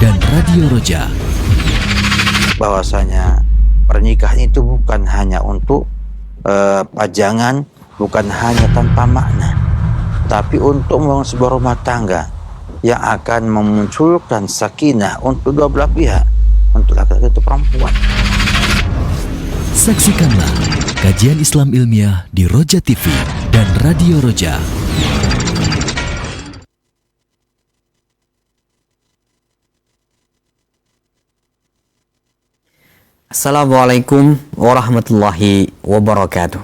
dan Radio Roja. Bahwasanya pernikahan itu bukan hanya untuk pajangan, bukan hanya tanpa makna, tapi untuk membangun sebuah rumah tangga yang akan memunculkan sakinah untuk dua belah pihak, untuk laki-laki itu perempuan. Saksikanlah kajian Islam ilmiah di Roja TV dan Radio Roja. Assalamualaikum warahmatullahi wabarakatuh.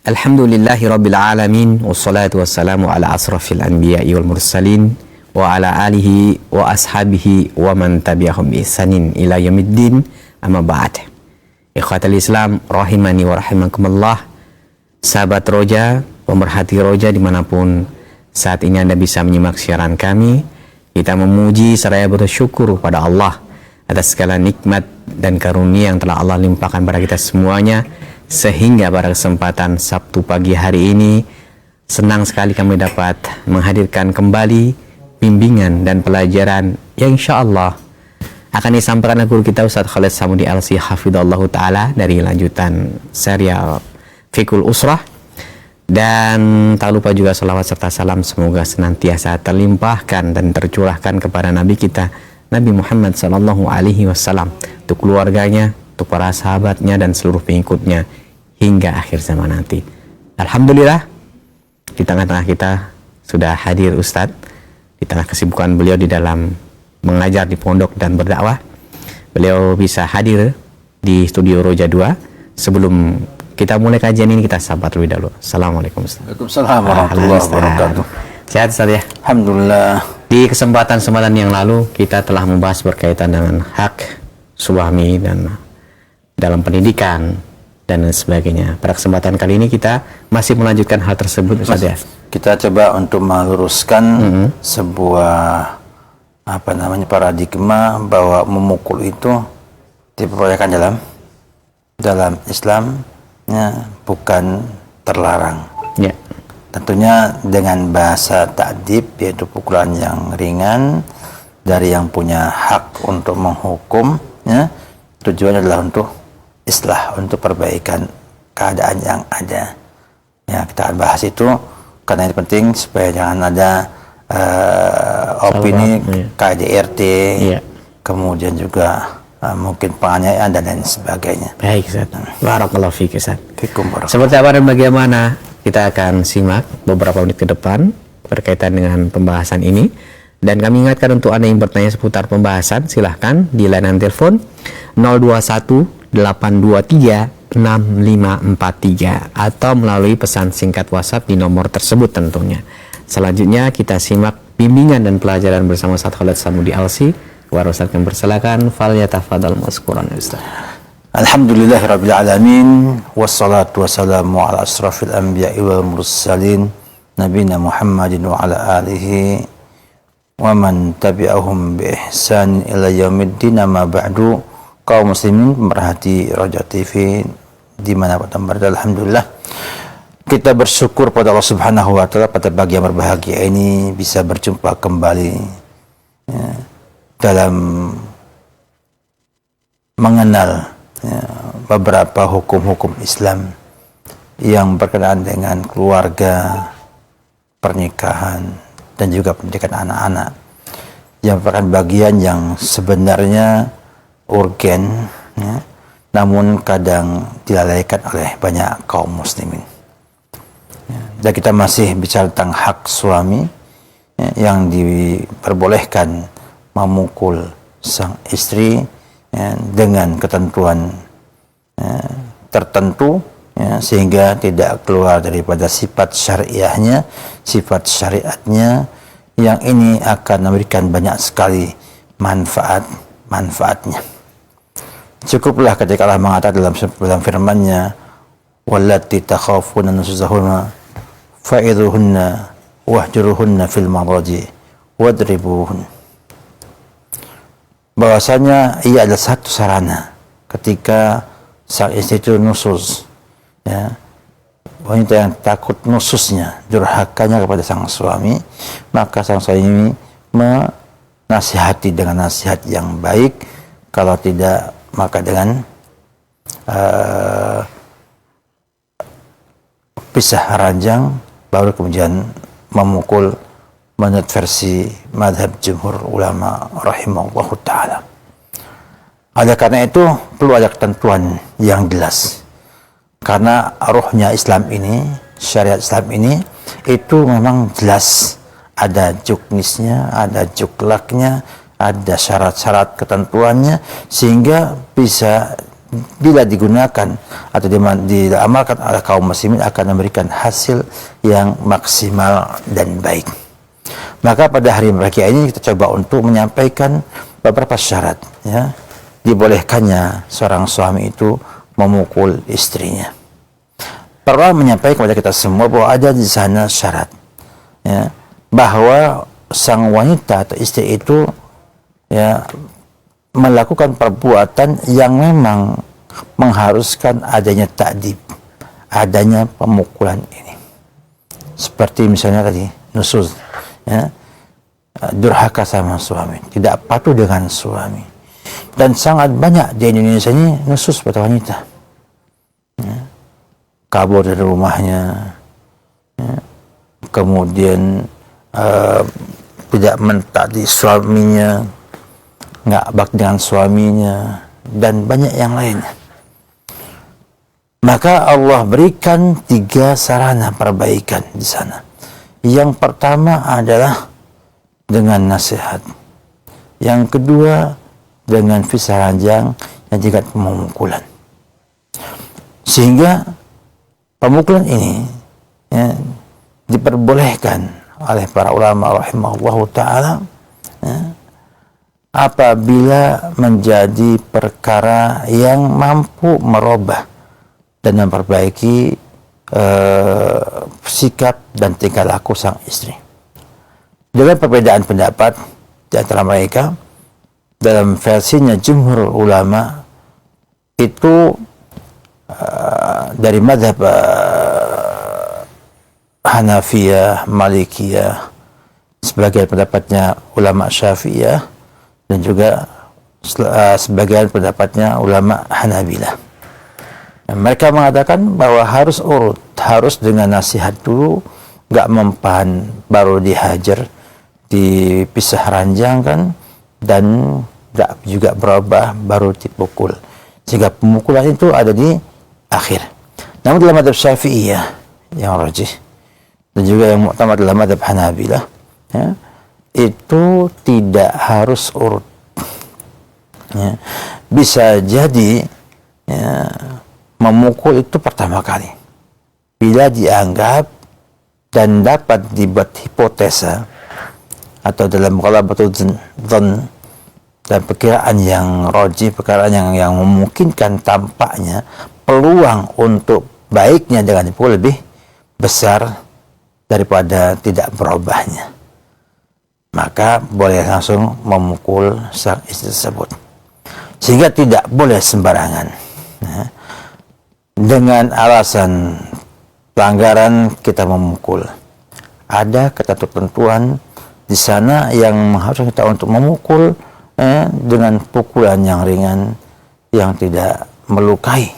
Alhamdulillahi rabbil alamin, wassalatu wassalamu ala asrafil anbiya'i wal mursalin wa ala alihi wa ashabihi wa man tabi'ahum bi ihsanin ila yaumiddin, amma ba'd. Ikhwatal Islam rahimani wa rahimakumullah. Sahabat Roja, pemerhati Roja dimanapun saat ini Anda bisa menyimak siaran kami, kita memuji seraya bersyukur pada Allah atas segala nikmat dan karunia yang telah Allah limpahkan pada kita semuanya, sehingga pada kesempatan Sabtu pagi hari ini senang sekali kami dapat menghadirkan kembali bimbingan dan pelajaran yang insya Allah akan disampaikan oleh guru kita Ustaz Khalid Samudi Alsi Hafidhullah Ta'ala dari lanjutan serial Fiqhul Usrah. Dan tak lupa juga salawat serta salam semoga senantiasa terlimpahkan dan tercurahkan kepada Nabi kita Nabi Muhammad Sallallahu Alaihi Wasallam, untuk keluarganya, untuk para sahabatnya dan seluruh pengikutnya hingga akhir zaman nanti. Alhamdulillah, di tengah-tengah kita sudah hadir Ustadz, di tengah kesibukan beliau di dalam mengajar di pondok dan berdakwah. Beliau bisa hadir di studio Roja 2. Sebelum kita mulai kajian ini, kita sahabat terlebih dahulu. Assalamualaikum Ustaz. Waalaikumsalam warahmatullahi wabarakatuh. Sehat Ustaz ya? Alhamdulillah. Di kesempatan yang lalu kita telah membahas berkaitan dengan hak suami dan dalam pendidikan dan sebagainya. Pada kesempatan kali ini kita masih melanjutkan hal tersebut Ustaz ya. Kita coba untuk meluruskan sebuah paradigma bahwa memukul itu diperbolehkan dalam Islam, bukan terlarang. Ya. Tentunya dengan bahasa ta'dib, yaitu pukulan yang ringan dari yang punya hak untuk menghukum, tujuannya adalah untuk islah, untuk perbaikan keadaan yang ada. Ya, kita akan bahas itu karena ini penting supaya jangan ada opini KDRT, kemudian juga mungkin penganiayaan dan lain sebagainya. Baik Ustaz. Barakallahu fiik Ustaz. Seperti apa dan bagaimana kita akan simak beberapa menit ke depan berkaitan dengan pembahasan ini. Dan kami ingatkan untuk Anda yang bertanya seputar pembahasan, silahkan di layanan telepon 021 823 6543 atau melalui pesan singkat WhatsApp di nomor tersebut tentunya. Selanjutnya kita simak bimbingan dan pelajaran bersama Ustaz Khalid Samudi Alsi. Kepada Ustaz yang bersalakan, fal yatafadhal mazkuran Ustaz. Alhamdulillahirabbil alamin, wassalatu wassalamu ala asrafil anbiya'i wal mursalin nabiyina Muhammadin wa ala alihi wa man tabi'ahum bi ihsan ila yaumiddin, amma ba'du. Kaum muslimin pemerhati Roja TV dimanapun berada, alhamdulillah kita bersyukur pada Allah Subhanahu wa taala pada pagi yang berbahagia ini bisa berjumpa kembali dalam mengenal beberapa hukum-hukum Islam yang berkenaan dengan keluarga, pernikahan, dan juga pendidikan anak-anak, yang merupakan bagian yang sebenarnya urgen, namun kadang dilalaikan oleh banyak kaum muslimin. Dan kita masih bicara tentang hak suami yang diperbolehkan memukul sang istri dengan ketentuan tertentu, sehingga tidak keluar daripada sifat syariahnya, sifat syariatnya, yang ini akan memberikan banyak sekali manfaatnya. Cukuplah ketika Allah mengatakan dalam firman-Nya, wallati takhafuna nusuzahunna fa'idhuhunna wahjuruhunna fil madaji wadribuhun. Bahwasanya ia adalah satu sarana ketika sang istri itu nusus, wanita yang takut nususnya, durhakanya kepada sang suami, maka sang suami nasihati dengan nasihat yang baik, kalau tidak maka dengan pisah ranjang, baru kemudian memukul menurut versi madhab jumhur ulama rahimahullah ta'ala. Oleh karena itu perlu ada ketentuan yang jelas, karena ruhnya Islam ini, syariat Islam ini itu memang jelas, ada juknisnya, ada juklaknya, ada syarat-syarat ketentuannya, sehingga bisa bila digunakan atau diamalkan oleh kaum muslimin akan memberikan hasil yang maksimal dan baik. Maka pada hari mereka ini kita coba untuk menyampaikan beberapa syarat, ya, dibolehkannya seorang suami itu memukul istrinya. Perlu menyampaikan kepada kita semua bahwa ada di sana syarat, ya, bahwa sang wanita atau istri itu, ya, melakukan perbuatan yang memang mengharuskan adanya ta'dib, adanya pemukulan ini. Seperti misalnya tadi nusuz, ya, durhaka sama suami, tidak patuh dengan suami. Dan sangat banyak di Indonesia ini nusuz pada wanita, ya, kabur dari rumahnya, ya, kemudian tidak mentaati suaminya, nggak bakti dengan suaminya, dan banyak yang lainnya. Maka Allah berikan 3 sarana perbaikan di sana. Yang pertama adalah dengan nasihat. Yang kedua dengan pisah ranjang dan juga pemukulan. Sehingga pemukulan ini, ya, diperbolehkan oleh para ulama rahimahullah ta'ala, ya, apabila menjadi perkara yang mampu merubah dan memperbaiki sikap dan tingkah laku sang istri. Dengan perbedaan pendapat di antara mereka, dalam versinya jumhur ulama itu dari mazhab Hanafiyah, Malikiyah, sebagian pendapatnya ulama Syafi'iyah, dan juga sebagian pendapatnya ulama Hanabilah. Mereka mengatakan bahwa harus urut, harus dengan nasihat dulu, nggak mempan baru dihajar, dipisah ranjangkan, dan nggak juga berubah baru dipukul. Sehingga pemukulan itu ada di akhir. Namun dalam mazhab Syafi'iyah yang rajih dan juga yang mu'tamad dalam mazhab Hanabilah, ya, itu tidak harus urut, ya. Bisa jadi, ya, memukul itu pertama kali bila dianggap dan dapat dibuat hipotesa atau dalam muqalabatul dzan dan perkiraan yang rajih, perkiraan yang memungkinkan tampaknya peluang untuk baiknya dengan dipukul lebih besar daripada tidak berubahnya, maka boleh langsung memukul sang istri tersebut. Sehingga tidak boleh sembarangan, ya, dengan alasan pelanggaran kita memukul. Ada ketentuan di sana yang mengharuskan kita untuk memukul, dengan pukulan yang ringan, yang tidak melukai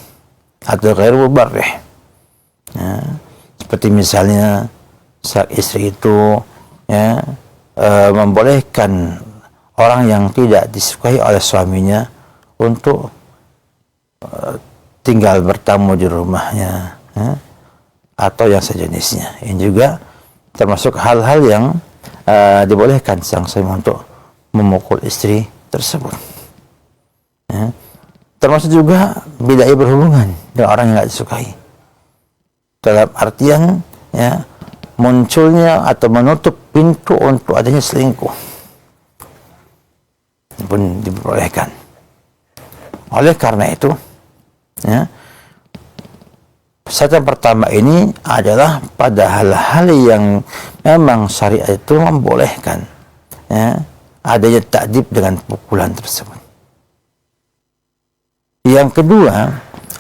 atau ghairu mubarrih, ya. Seperti misalnya sang istri itu, ya, membolehkan orang yang tidak disukai oleh suaminya untuk tinggal bertamu di rumahnya, ya, atau yang sejenisnya. Ini juga termasuk hal-hal yang dibolehkan sang suami untuk memukul istri tersebut, ya. Termasuk juga bila ia berhubungan dengan orang yang tidak disukai, dalam artian, ya, munculnya atau menutup pintu untuk adanya selingkuh pun diperbolehkan. Oleh karena itu, ya, syarat pertama ini adalah pada hal-hal yang memang syariat itu membolehkan, ya, adanya ta'dib dengan pukulan tersebut. Yang kedua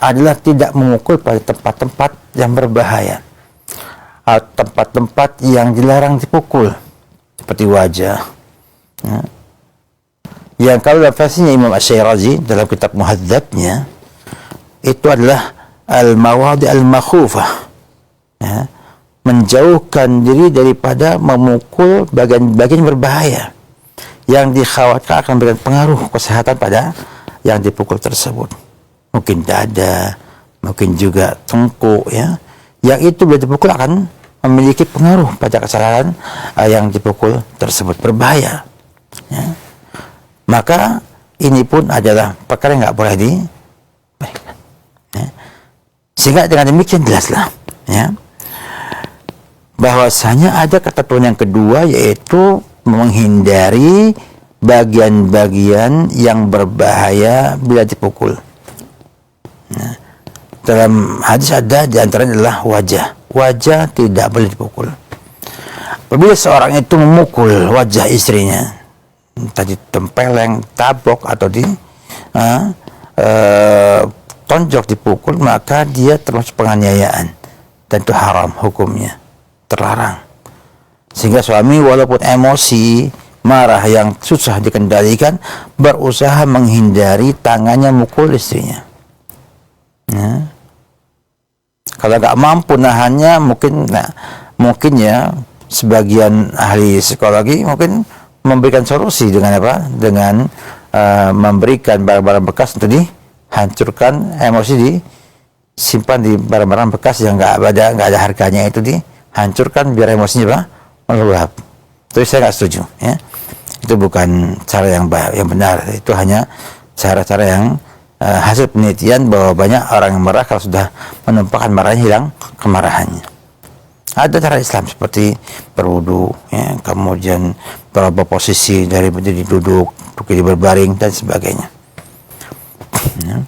adalah tidak memukul pada tempat-tempat yang berbahaya, tempat-tempat yang dilarang dipukul, seperti wajah, ya, Yang kalau dalam versinya Imam Asy-Syirazi dalam kitab Muhadzabnya, itu adalah al-mawadi' al-makhufah, ya, menjauhkan diri daripada memukul bagian-bagian berbahaya yang dikhawatirkan akan memberikan pengaruh kesehatan pada yang dipukul tersebut. Mungkin dada, mungkin juga tengkuk, ya, yang itu bila dipukul akan memiliki pengaruh pada kesehatan yang dipukul tersebut, berbahaya, ya. Maka ini pun adalah perkara yang nggak boleh diberikan, ya. Sehingga dengan demikian jelaslah, ya, bahwasanya ada ketentuan yang kedua, yaitu menghindari bagian-bagian yang berbahaya bila dipukul. Nah, dalam hadis ada di antaranya adalah wajah. Wajah tidak boleh dipukul. Apabila seorang itu memukul wajah istrinya, tadi tempeleng, tabok atau tonjok, dipukul, maka dia termasuk penganiayaan dan itu haram hukumnya, terlarang. Sehingga suami walaupun emosi, marah yang susah dikendalikan, berusaha menghindari tangannya mukul istrinya, ya. Kalau nggak mampu nahannya, mungkin ya sebagian ahli psikologi mungkin memberikan solusi dengan apa? Dengan memberikan barang-barang bekas untuk dihancurkan, emosi disimpan di barang-barang bekas yang nggak ada harganya, itu dihancurkan biar emosinya apa? Meluap. Tapi saya nggak setuju, ya. Itu bukan cara yang benar. Itu hanya cara-cara yang hasil penelitian bahwa banyak orang yang marah kalau sudah menumpahkan marahnya, hilang kemarahannya. Ada cara Islam seperti berwudu, ya, kemudian berubah posisi dari berdiri duduk, berdiri berbaring dan sebagainya. Ya.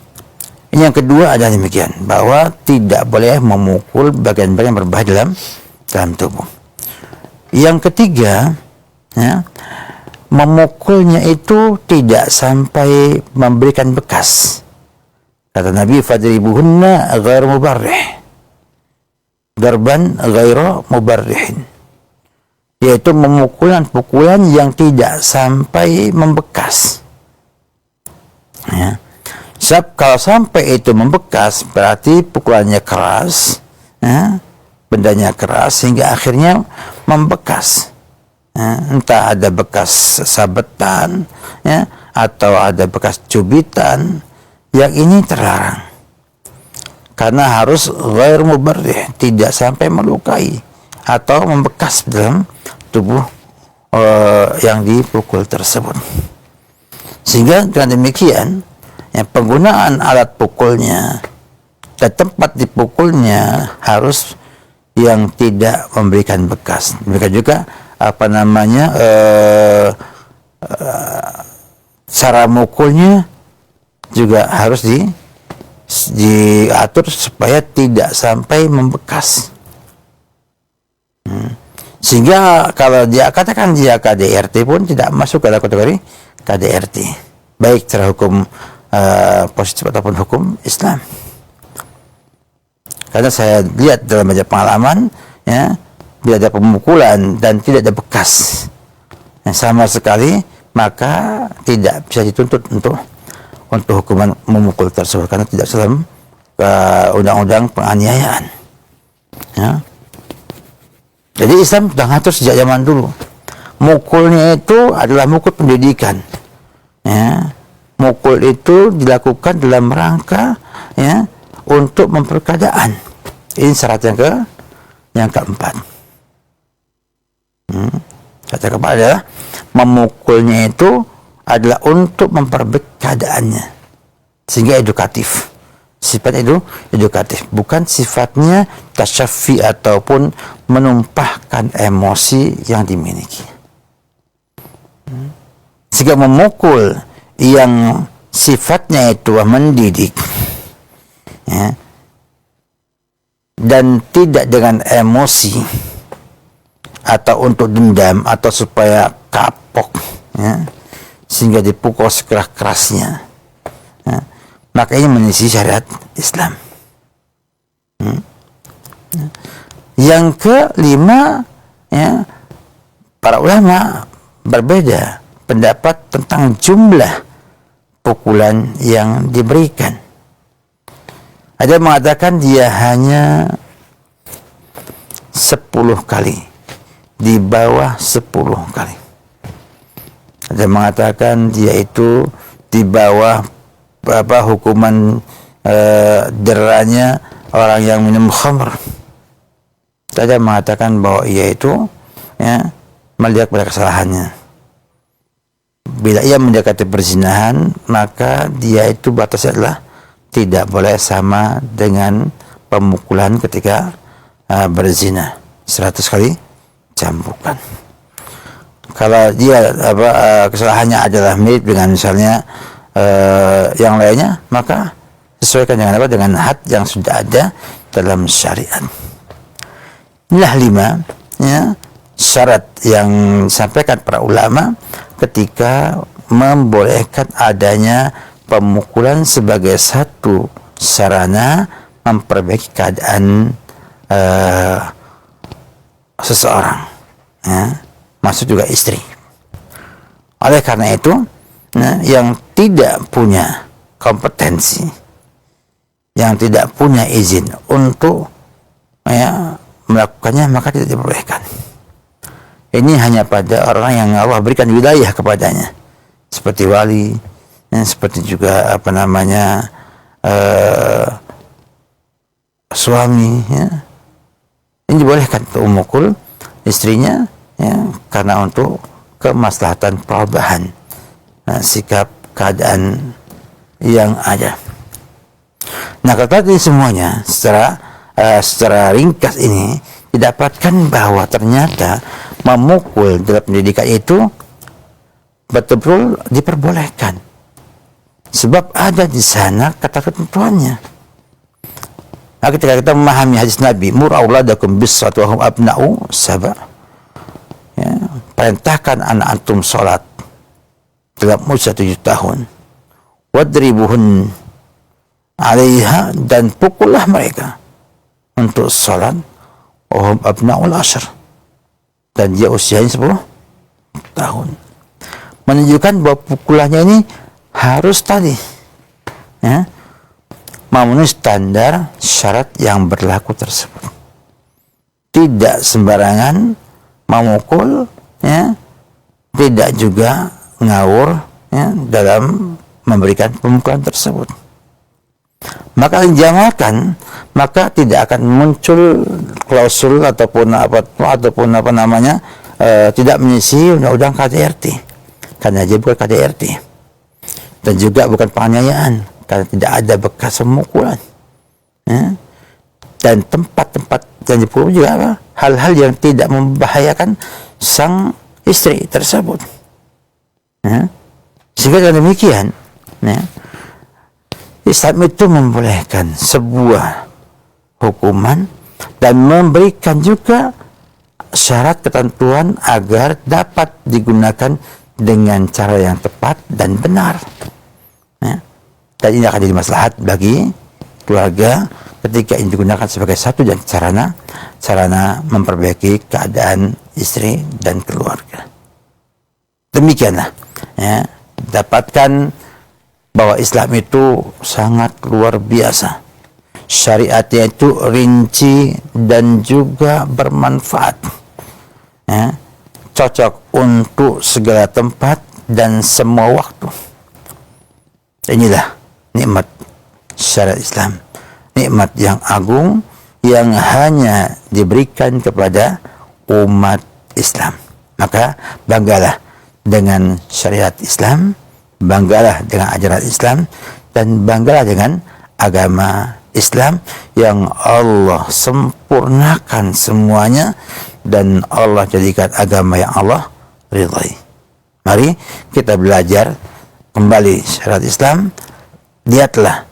Ini yang kedua adalah demikian, bahwa tidak boleh memukul bagian-bagian berbahaya dalam tubuh. Yang ketiga, ya, memukulnya itu tidak sampai memberikan bekas. Kata Nabi, fadribuhunna ghairu mubarrih, darban ghairu mubarrihin, yaitu pukulan yang tidak sampai membekas, ya. Sebab kalau sampai itu membekas berarti pukulannya keras, ya, bendanya keras sehingga akhirnya membekas, ya. Entah ada bekas sabetan, ya, atau ada bekas cubitan. Yang ini terlarang karena harus ghair mubarrih, tidak sampai melukai atau membekas dalam tubuh yang dipukul tersebut. Sehingga dengan demikian, ya, penggunaan alat pukulnya dan tempat dipukulnya harus yang tidak memberikan bekas. Demikian juga cara mukulnya juga harus diatur supaya tidak sampai membekas. Sehingga kalau dia katakan dia KDRT pun tidak masuk dalam kategori KDRT, baik secara hukum positif ataupun hukum Islam. Karena saya lihat dalam banyak pengalaman, ya, bila ada pemukulan dan tidak ada bekas yang sama sekali, maka tidak bisa dituntut untuk hukuman memukul tersebut karena tidak dalam undang-undang penganiayaan, ya. Jadi Islam sudah ngatur sejak zaman dulu. Mukulnya itu adalah mukul pendidikan, ya. Mukul itu dilakukan dalam rangka, ya, untuk memperkeadaan. Ini syarat yang keempat. Syarat yang keempat adalah memukulnya itu adalah untuk memperbaiki keadaannya sehingga edukatif. Sifat itu edukatif, bukan sifatnya tasyaffi ataupun menumpahkan emosi yang dimiliki. Sehingga memukul yang sifatnya itu mendidik, ya, dan tidak dengan emosi atau untuk dendam atau supaya kapok, ya, sehingga dipukul sekeras-kerasnya, ya, maka ini menyelisih syariat Islam. Yang kelima, ya, para ulama berbeda pendapat tentang jumlah pukulan yang diberikan. Ada yang mengatakan dia hanya 10 kali, di bawah 10 kali. Ada yang mengatakan dia itu di bawah hukuman deranya orang yang minum khamr. Ada yang mengatakan bahwa ia itu melihat pada kesalahannya. Bila ia mendekati perzinahan, maka dia itu batasnya adalah tidak boleh sama dengan pemukulan ketika berzina, 100 kali cambukan. Kalau dia kesalahannya adalah mirip dengan misalnya yang lainnya, maka sesuaikan dengan had yang sudah ada dalam syariat. Inilah 5 syarat yang disampaikan para ulama ketika membolehkan adanya pemukulan sebagai satu sarana memperbaiki keadaan seseorang, maksud juga istri. Oleh karena itu, yang tidak punya kompetensi, yang tidak punya izin untuk melakukannya, maka tidak diperbolehkan. Ini hanya pada orang yang Allah berikan wilayah kepadanya, seperti wali, seperti juga suami, ini dibolehkan untuk memukul istrinya, karena untuk kemaslahatan perubahan sikap keadaan yang ada. Nah, kalau tadi semuanya secara ringkas ini didapatkan bahwa ternyata memukul dalam pendidikan itu betul-betul diperbolehkan, sebab ada di sana kata ketentuannya. Nah, ketika kita memahami hadis Nabi, mur auladakum bis-salati wa hum abna'u sab'a, perintahkan anak antum salat dalam usia 7 tahun, wadribuhun 'alaiha, dan pukullah mereka untuk salat, wa hum abna'ul ashr, dan dia usianya 10 tahun. Menunjukkan bahwa pukulannya ini harus tadi memenuhi standar syarat yang berlaku tersebut. Tidak sembarangan memukul, tidak juga ngawur dalam memberikan pemukulan tersebut. Maka dijamalkan, maka tidak akan muncul klausul ataupun tidak menyisi undang-undang KDRT, karena dia bukan KDRT, dan juga bukan penganiayaan karena tidak ada bekas pemukulan, dan tempat-tempat yang dipukul juga hal-hal yang tidak membahayakan sang istri tersebut. Sehingga dengan demikian, Islam itu membolehkan sebuah hukuman dan memberikan juga syarat ketentuan agar dapat digunakan dengan cara yang tepat dan benar. Dan ini akan jadi maslahat bagi keluarga ketika ini digunakan sebagai satu dan sarana memperbaiki keadaan istri dan keluarga. Demikianlah, dapatkan bahwa Islam itu sangat luar biasa. Syariatnya itu rinci dan juga bermanfaat, cocok untuk segala tempat dan semua waktu. Inilah nikmat syariat Islam, nikmat yang agung yang hanya diberikan kepada umat Islam. Maka banggalah dengan syariat Islam, banggalah dengan ajaran Islam, dan banggalah dengan agama Islam yang Allah sempurnakan semuanya dan Allah jadikan agama yang Allah ridhai. Mari kita belajar kembali syariat Islam. Lihatlah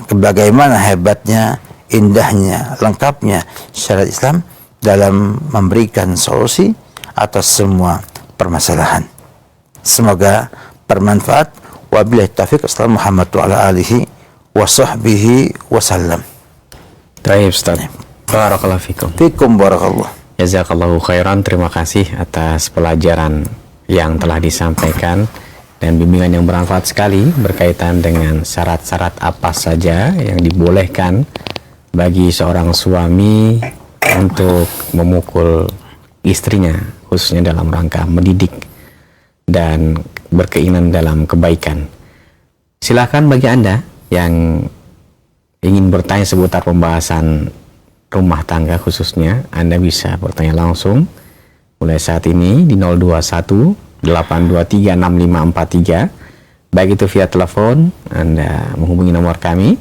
bagaimana hebatnya, indahnya, lengkapnya syariat Islam dalam memberikan solusi atas semua permasalahan. Semoga bermanfaat. Wabillahi taufiq. Assalamualaikum warahmatullahi alihi wa sahbihi wasallam. Baik, Ustaz. Barakallahu fikum. Fikum barakallah. Jazakallahu khairan. Terima kasih atas pelajaran yang telah disampaikan dan bimbingan yang bermanfaat sekali berkaitan dengan syarat-syarat apa saja yang dibolehkan bagi seorang suami untuk memukul istrinya, khususnya dalam rangka mendidik dan berkeinginan dalam kebaikan. Silakan bagi Anda yang ingin bertanya seputar pembahasan rumah tangga khususnya, Anda bisa bertanya langsung mulai saat ini di 021 823 6543, baik itu via telepon, Anda menghubungi nomor kami,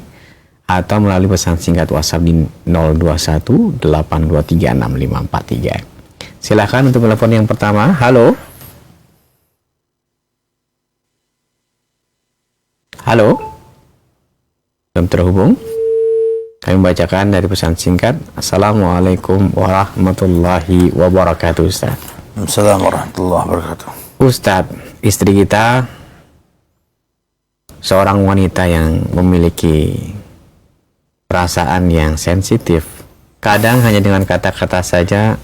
atau melalui pesan singkat WhatsApp di 021 823 6543. Silakan untuk telepon yang pertama. Halo. Halo. Belum terhubung. Kami bacakan dari pesan singkat. Assalamualaikum warahmatullahi wabarakatuh, Ustaz. Assalamualaikum warahmatullahi wabarakatuh. Ustadz, istri kita seorang wanita yang memiliki perasaan yang sensitif. Kadang hanya dengan kata-kata saja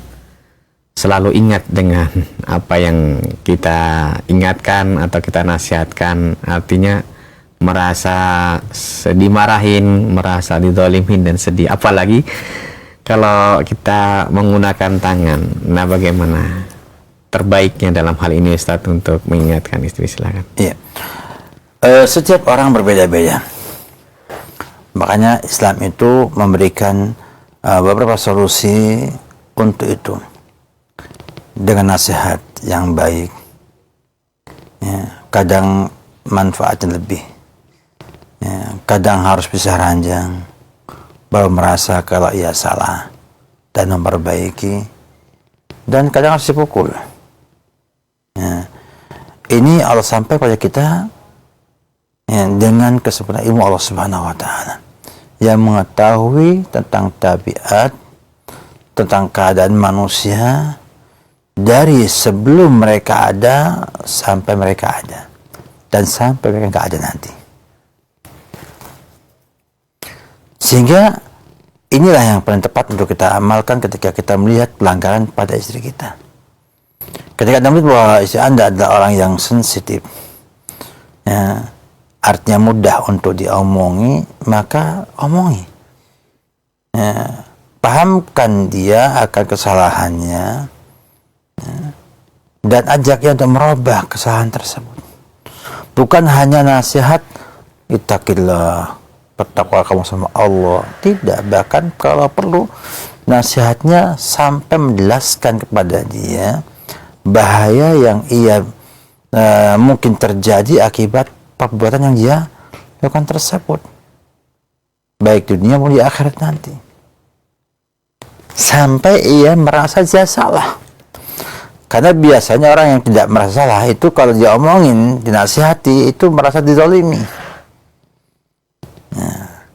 selalu ingat dengan apa yang kita ingatkan atau kita nasihatkan. Artinya merasa dimarahin, merasa didolimin dan sedih. Apalagi kalau kita menggunakan tangan. Nah, bagaimana terbaiknya dalam hal ini, Ustaz, untuk mengingatkan istri? Silakan. Iya. Setiap orang berbeda-beda. Makanya Islam itu memberikan beberapa solusi untuk itu. Dengan nasihat yang baik. Ya, kadang manfaatnya lebih. Ya, kadang harus bisa ranjang. Baru merasa kalau ia salah dan memperbaiki. Dan kadang harus dipukul. Ya. Ini Allah sampai pada kita ya, dengan kesempurnaan ilmu Allah Subhanahu wa Ta'ala yang mengetahui tentang tabiat, tentang keadaan manusia dari sebelum mereka ada sampai mereka ada dan sampai mereka nggak ada nanti. Sehingga inilah yang paling tepat untuk kita amalkan ketika kita melihat pelanggaran pada istri kita. Ketika Anda melihat bahwa istri Anda adalah orang yang sensitif, ya, artinya mudah untuk diomongi, maka omongi. Ya, pahamkan dia akan kesalahannya, ya, dan ajaknya untuk merubah kesalahan tersebut. Bukan hanya nasihat, ittaqillah, bertakwa kamu sama Allah. Tidak, bahkan kalau perlu nasihatnya sampai menjelaskan kepada dia bahaya yang ia mungkin terjadi akibat perbuatan yang dia lakukan tersebut, baik di dunia maupun di akhirat nanti, sampai ia merasa dia salah. Karena biasanya orang yang tidak merasa salah itu kalau dia omongin, dinasihati, itu merasa dizalimi. Nah,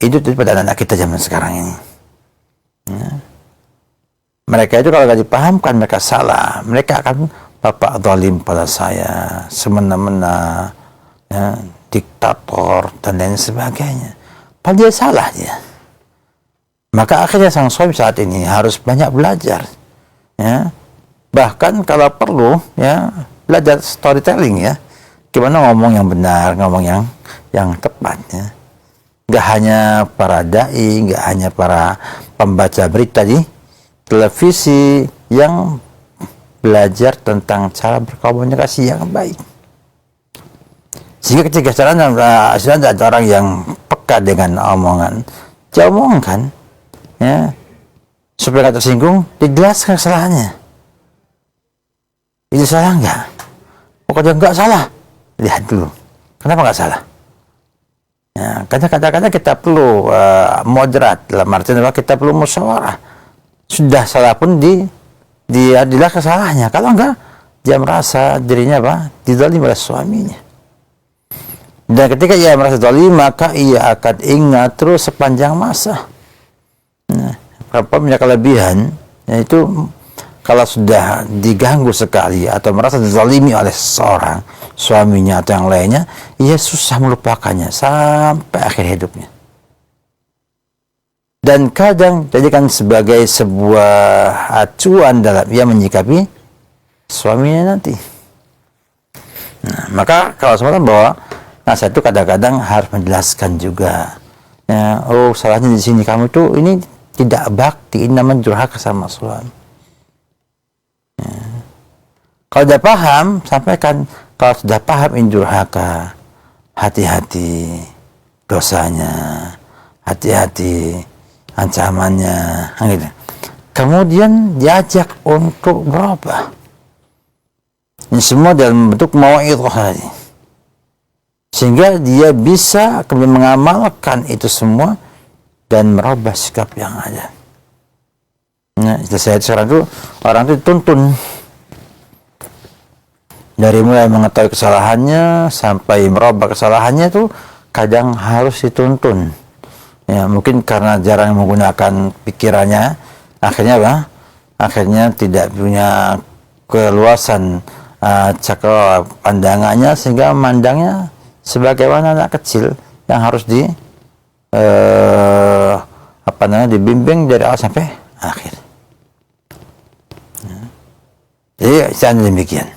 itu pada anak-anak kita zaman sekarang ini. Ya. Mereka itu kalau tidak dipahamkan mereka salah, mereka akan bapak zalim pada saya, semena-mena, ya, diktator dan lain sebagainya. Padahal dia salah dia. Maka akhirnya sang suami saat ini harus banyak belajar, ya. Bahkan kalau perlu, ya, belajar storytelling, ya, gimana ngomong yang benar, ngomong yang tepat, ya. Gak hanya para dai, gak hanya para pembaca berita di televisi yang belajar tentang cara berkomunikasi yang baik. Sehingga ketika ada orang yang peka dengan omongan, dia omongkan, ya, supaya nggak tersinggung, dijelaskan kesalahannya. Itu salah nggak? Pokoknya nggak salah. Lihat dulu, kenapa nggak salah? Ya, kadang-kadang kita perlu moderat, dalam artian bahwa kita perlu musyawarah. Sudah salah pun dia kesalahannya. Kalau enggak, dia merasa dirinya dizalimi oleh suaminya. Dan ketika ia merasa zalim, maka ia akan ingat terus sepanjang masa. Nah, perempuan punya kelebihan, yaitu kalau sudah diganggu sekali atau merasa dizalimi oleh seseorang, suaminya atau yang lainnya, ia susah melupakannya sampai akhir hidupnya. Dan kadang jadikan sebagai sebuah acuan dalam ia menyikapi suaminya nanti. Nah, maka kalau semacam bahwa nasihat itu kadang-kadang harus menjelaskan juga. Ya, oh salahnya di sini, kamu itu ini tidak bakti, ini namanya durhaka sama suami. Ya. Kalau sudah paham, sampaikan. Kalau sudah paham ini durhaka, hati-hati dosanya, hati-hati ancamannya, gitu. Kemudian diajak untuk berubah. Ini semua dalam bentuk mau'idhah tadi. Sehingga dia bisa kemudian mengamalkan itu semua dan merubah sikap yang ada. Nah, saya sekarang orang itu dituntun. Dari mulai mengetahui kesalahannya sampai merubah kesalahannya itu kadang harus dituntun. Ya, mungkin karena jarang menggunakan pikirannya, akhirnya apa? Akhirnya tidak punya keluasan cakra pandangannya, sehingga memandangnya sebagaimana anak kecil yang harus dibimbing dari awal sampai akhir. Jadi jangan demikian.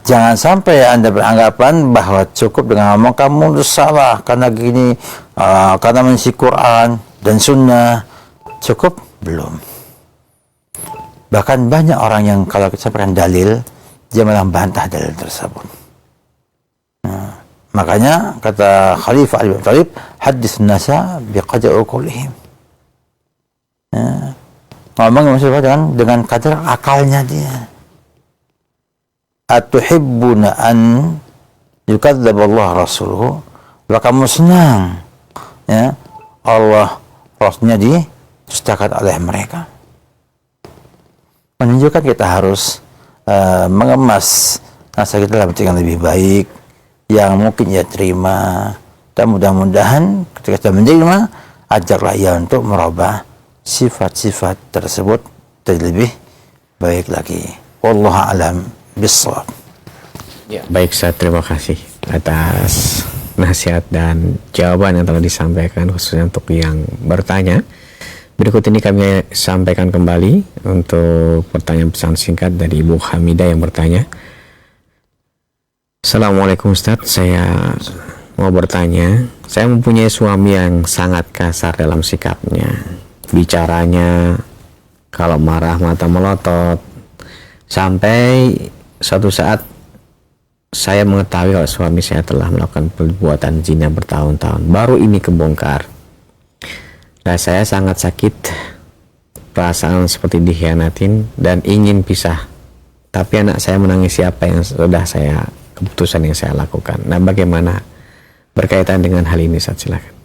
Jangan sampai Anda beranggapan bahwa cukup dengan ngomong kamu salah karena gini, karena mengisi Quran dan Sunnah. Cukup? Belum. Bahkan banyak orang yang kalau kita sampaikan dalil, dia malah bantah dalil tersebut. Nah, makanya kata Khalifah Ali bin Abi Thalib, hadits nasa biqadri uqulihim. Ngomong maksudnya dengan kadar akalnya dia. Atuhibbuna an yukadzdzab Allah rasuluhu, kamu senang ya Allah Rasulnya didustakan oleh mereka. Menunjukkan kita harus mengemas nasihat kita dalam bentuk yang lebih baik, yang mungkin ia terima, dan mudah-mudahan ketika sudah menerima, ajaklah ia untuk merubah sifat-sifat tersebut jadi lebih baik lagi. Wallahu a'lam bissawab. Ya, baik, saya terima kasih atas nasihat dan jawaban yang telah disampaikan khususnya untuk yang bertanya. Berikut ini kami sampaikan kembali untuk pertanyaan pesan singkat dari Ibu Hamidah yang bertanya. Assalamualaikum Ustadz, saya mau bertanya. Saya mempunyai suami yang sangat kasar dalam sikapnya. Bicaranya kalau marah mata melotot. Sampai suatu saat saya mengetahui kalau suami saya telah melakukan perbuatan zina bertahun-tahun. Baru ini kebongkar. Dan saya sangat sakit, perasaan seperti dikhianatin dan ingin pisah. Tapi anak saya menangisi apa yang sudah keputusan yang saya lakukan. Nah, bagaimana berkaitan dengan hal ini? Ustaz, silakan.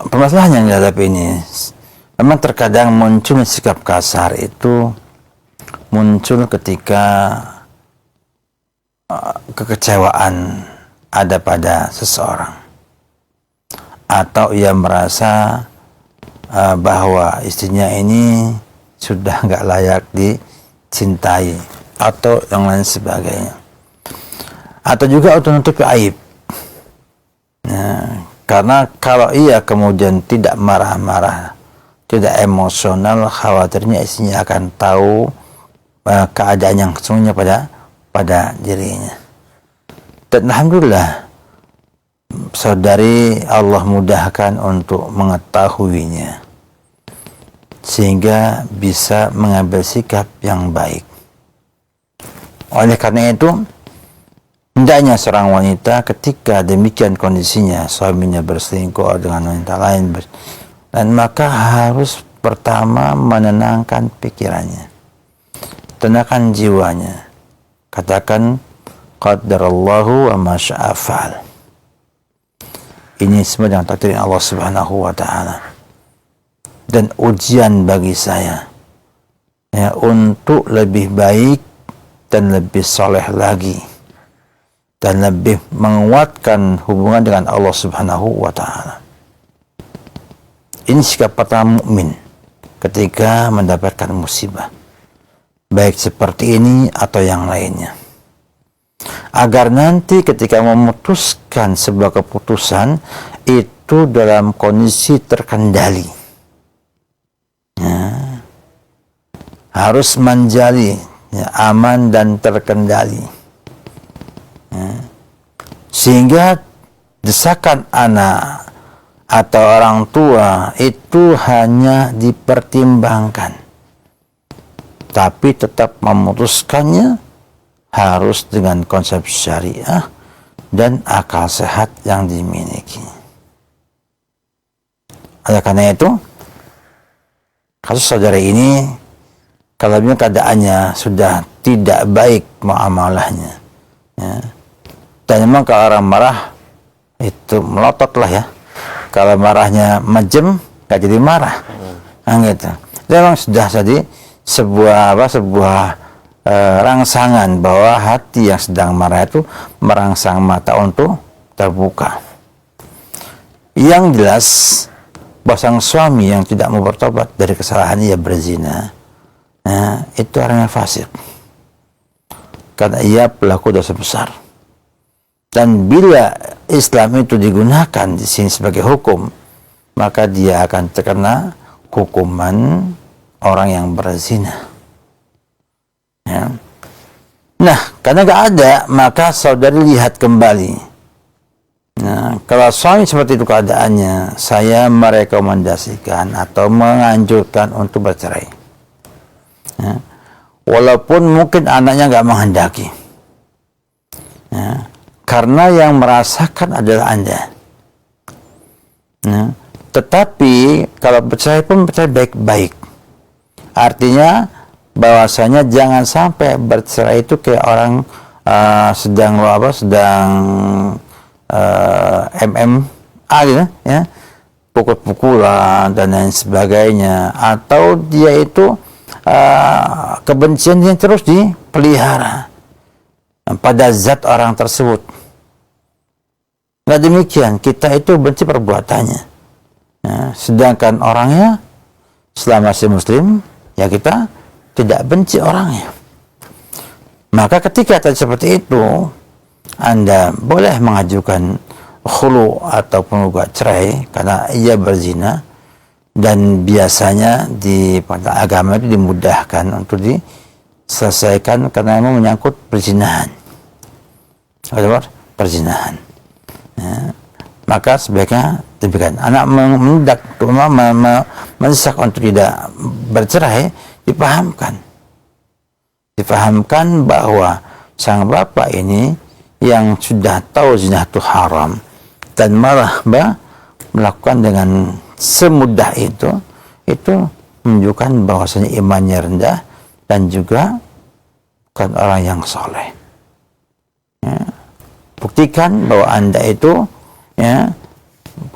Permasalahan yang dihadapi ini, memang terkadang muncul sikap kasar itu muncul ketika kekecewaan ada pada seseorang, atau ia merasa bahwa istrinya ini sudah nggak layak dicintai atau yang lain sebagainya, atau juga untuk menutupi aib. Karena kalau ia kemudian tidak marah-marah, tidak emosional, khawatirnya istrinya akan tahu keadaan yang sesungguhnya pada dirinya. Dan alhamdulillah, saudari Allah mudahkan untuk mengetahuinya sehingga bisa mengambil sikap yang baik. Oleh karena itu, hendaknya seorang wanita ketika demikian kondisinya, suaminya berselingkuh dengan wanita lain, dan maka harus pertama menenangkan pikirannya, tenangkan jiwanya, katakan qadarallahu wa ma syaa fa'al. Ini semua dengan takdir Allah Subhanahu wa taala. Dan ujian bagi saya ya, untuk lebih baik dan lebih soleh lagi dan lebih menguatkan hubungan dengan Allah Subhanahu wa taala. Ini sikap pertama mukmin ketika mendapatkan musibah, baik seperti ini atau yang lainnya. Agar nanti ketika memutuskan sebuah keputusan itu dalam kondisi terkendali. Ya. harus menjadi aman dan terkendali, sehingga desakan anak atau orang tua itu hanya dipertimbangkan, tapi tetap memutuskannya harus dengan konsep syariah dan akal sehat yang dimiliki. Oleh karena itu, kasus saudara ini, kalau keadaannya sudah tidak baik muamalahnya, ya, dan memang kalau orang marah itu melotot lah ya. Kalau marahnya majem, gak jadi marah, gitu. Memang sudah jadi sebuah rangsangan bahwa hati yang sedang marah itu merangsang mata untuk terbuka. Yang jelas, sang suami yang tidak mau bertobat dari kesalahannya, ia berzina, itu orang yang fasik, karena ia pelaku dosa besar. Dan bila Islam itu digunakan di sini sebagai hukum, maka dia akan terkena hukuman orang yang berzina. Ya. Nah, karena gak ada, maka saudari lihat kembali. Nah, kalau suami seperti itu keadaannya, saya merekomendasikan atau menganjurkan untuk bercerai. Ya. Walaupun mungkin anaknya gak menghendaki. Ya. Karena yang merasakan adalah Anda. Ya. Tetapi kalau bercerai pun bercerai baik-baik. Artinya bahwasanya jangan sampai bercerai itu kayak orang sedang MMA gitu ya, pukul-pukulan dan lain sebagainya, atau dia itu kebencian yang terus dipelihara pada zat orang tersebut. Nggak demikian, kita itu benci perbuatannya, ya, sedangkan orangnya selama masih muslim ya kita tidak benci orangnya. Maka ketika seperti itu, Anda boleh mengajukan khulu ataupun gugat cerai karena ia berzina, dan biasanya di agama itu dimudahkan untuk diselesaikan karena memang menyangkut perzinahan. Perzinahan. Ya. Maka sebaiknya demikian. Anak mendesak untuk tidak bercerai, dipahamkan bahwa sang bapak ini yang sudah tahu zina itu haram dan malah melakukan dengan semudah itu menunjukkan bahwasanya imannya rendah dan juga bukan orang yang soleh. Ya. Buktikan bahwa Anda itu ya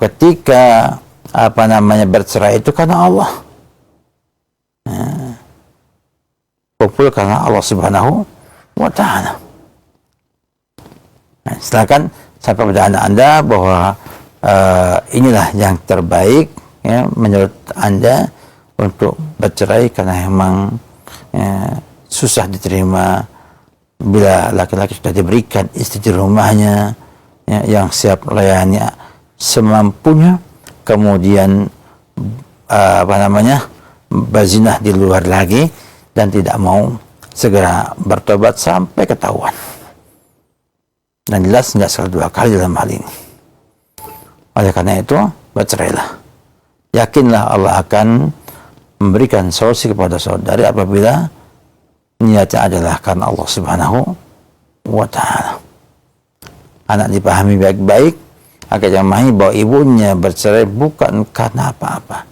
ketika bercerai itu karena Allah. Ya. Kumpul karena Allah Subhanahu wa Ta'ala. Nah, silakan sampai pada Anda bahwa inilah yang terbaik ya, menurut Anda untuk bercerai, karena memang susah diterima bila laki-laki sudah diberikan istri di rumahnya ya, yang siap melayani semampunya, kemudian berzinah di luar lagi dan tidak mau segera bertobat sampai ketahuan. Dan jelas nggak sekali dua kali dalam hal ini. Oleh karena itu, bercerailah. Yakinlah Allah akan memberikan solusi kepada saudari apabila niatnya adalah karena Allah Subhanahu wa Ta'ala. Anak dipahami baik-baik, agar memahami bahwa ibunya bercerai bukan karena apa-apa,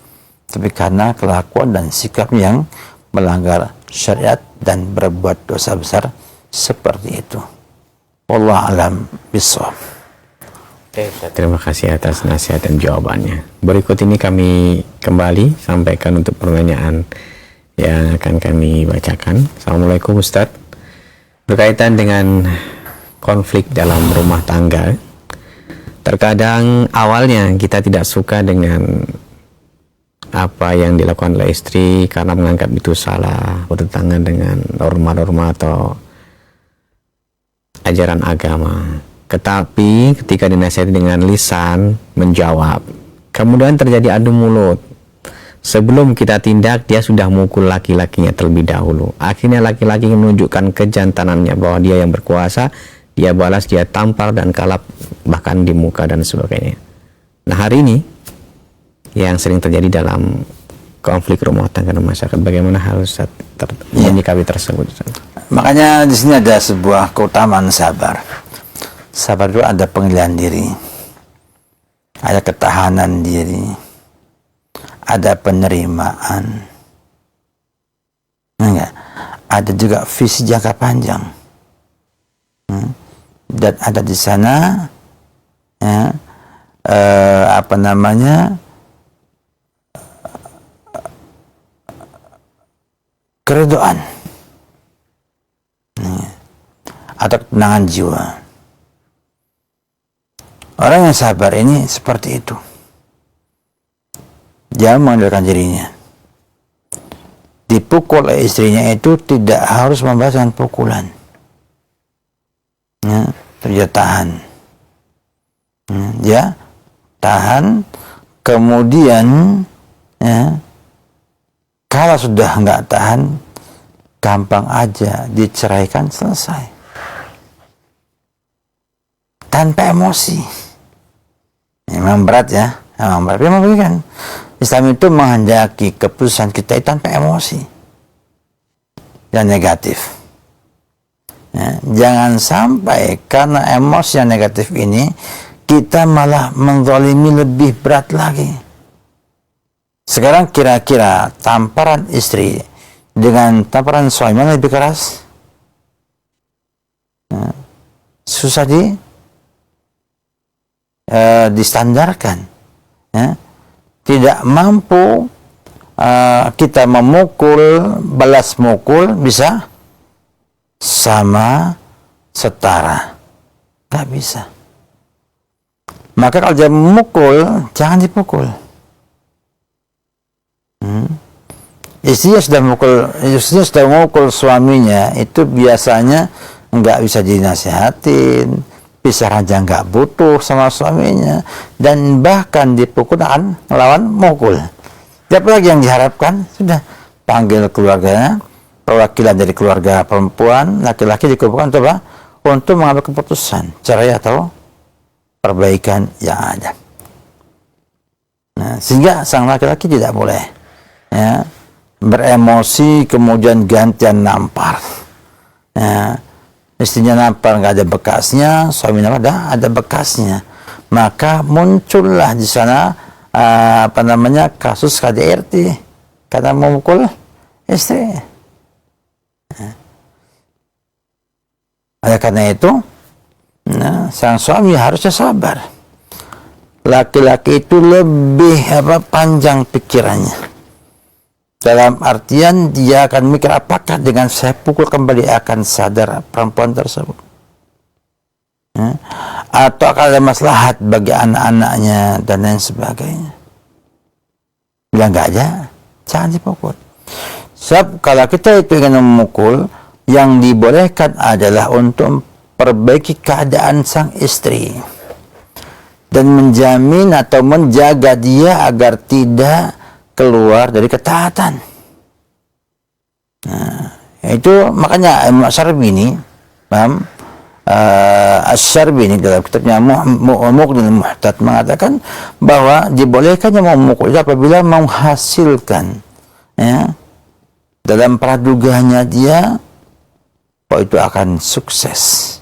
tapi karena kelakuan dan sikap yang melanggar syariat dan berbuat dosa besar seperti itu. Wallahu a'lam bishawab. Terima kasih atas nasihat dan jawabannya. Berikut ini kami kembali sampaikan untuk pertanyaan yang akan kami bacakan. Assalamualaikum Ustaz. Berkaitan dengan konflik dalam rumah tangga, terkadang awalnya kita tidak suka dengan apa yang dilakukan oleh istri karena menganggap itu salah, bertentangan dengan norma-norma atau ajaran agama. Tetapi ketika dinasihati dengan lisan, menjawab, kemudian terjadi adu mulut Sebelum kita tindak, dia sudah mukul laki-lakinya terlebih dahulu. Akhirnya laki-laki menunjukkan kejantanannya bahwa dia yang berkuasa, dia balas, dia tampar dan kalap bahkan di muka dan sebagainya. Nah, hari ini yang sering terjadi dalam konflik rumah tangga dan masyarakat, bagaimana harus menyikapi tersebut? Makanya di sini ada sebuah keutamaan sabar. Sabar itu ada pengendalian diri, ada ketahanan diri, ada penerimaan, enggak? Ada juga visi jangka panjang, dan ada di sana, ya, keredoan, atau ketenangan jiwa. Orang yang sabar ini seperti itu. Dia mengendalikan dirinya. Dipukul oleh istrinya itu tidak harus membalas dengan pukulan. Ya, dia tahan. Dia tahan. Kemudian, ya, kalau sudah nggak tahan, gampang aja diceraikan, selesai. Tanpa emosi. Memang berat ya, memang berat. Memang kan Islam itu menghendaki keputusan kita itu tanpa emosi yang negatif. Ya, jangan sampai karena emosi yang negatif ini kita malah menzalimi lebih berat lagi. Sekarang kira-kira tamparan istri dengan tamparan suami mana lebih keras? Ya, susah distandarkan, ya. Tidak mampu kita memukul, balas mukul bisa sama, setara, nggak bisa. Maka kalau dia memukul, jangan dipukul. Istrinya sudah memukul suaminya, itu biasanya nggak bisa dinasihatin, pisah aja nggak butuh sama suaminya, dan bahkan dipukul akan melawan mukul. Siapa lagi yang diharapkan? Sudah panggil keluarganya, perwakilan dari keluarga perempuan, laki-laki dikumpulkan untuk mengambil keputusan cerai atau perbaikan yang ada. Nah, sehingga sang laki-laki tidak boleh, ya, beremosi kemudian gantian nampar. Ya, istrinya nampar nggak ada bekasnya, suami nampar ada bekasnya, maka muncullah di sana kasus KDRT karena memukul istri. Oleh karena itu, sang suami harusnya sabar. Laki-laki itu lebih panjang pikirannya. Dalam artian dia akan mikir apakah dengan saya pukul kembali akan sadar perempuan tersebut, ya, atau akan ada maslahat bagi anak-anaknya dan lain sebagainya. Bila nggak ada, jangan dipukul. Sebab kalau kita itu ingin memukul, yang dibolehkan adalah untuk memperbaiki keadaan sang istri dan menjamin atau menjaga dia agar tidak keluar dari ketaatan. Nah, itu makanya Imam Syarbini, Asy-Syarbini dalam kitabnya Muqnil Muhtad mengatakan bahwa dibolehkannya memukul apabila menghasilkan, ya, dalam praduganya dia bahwa itu akan sukses,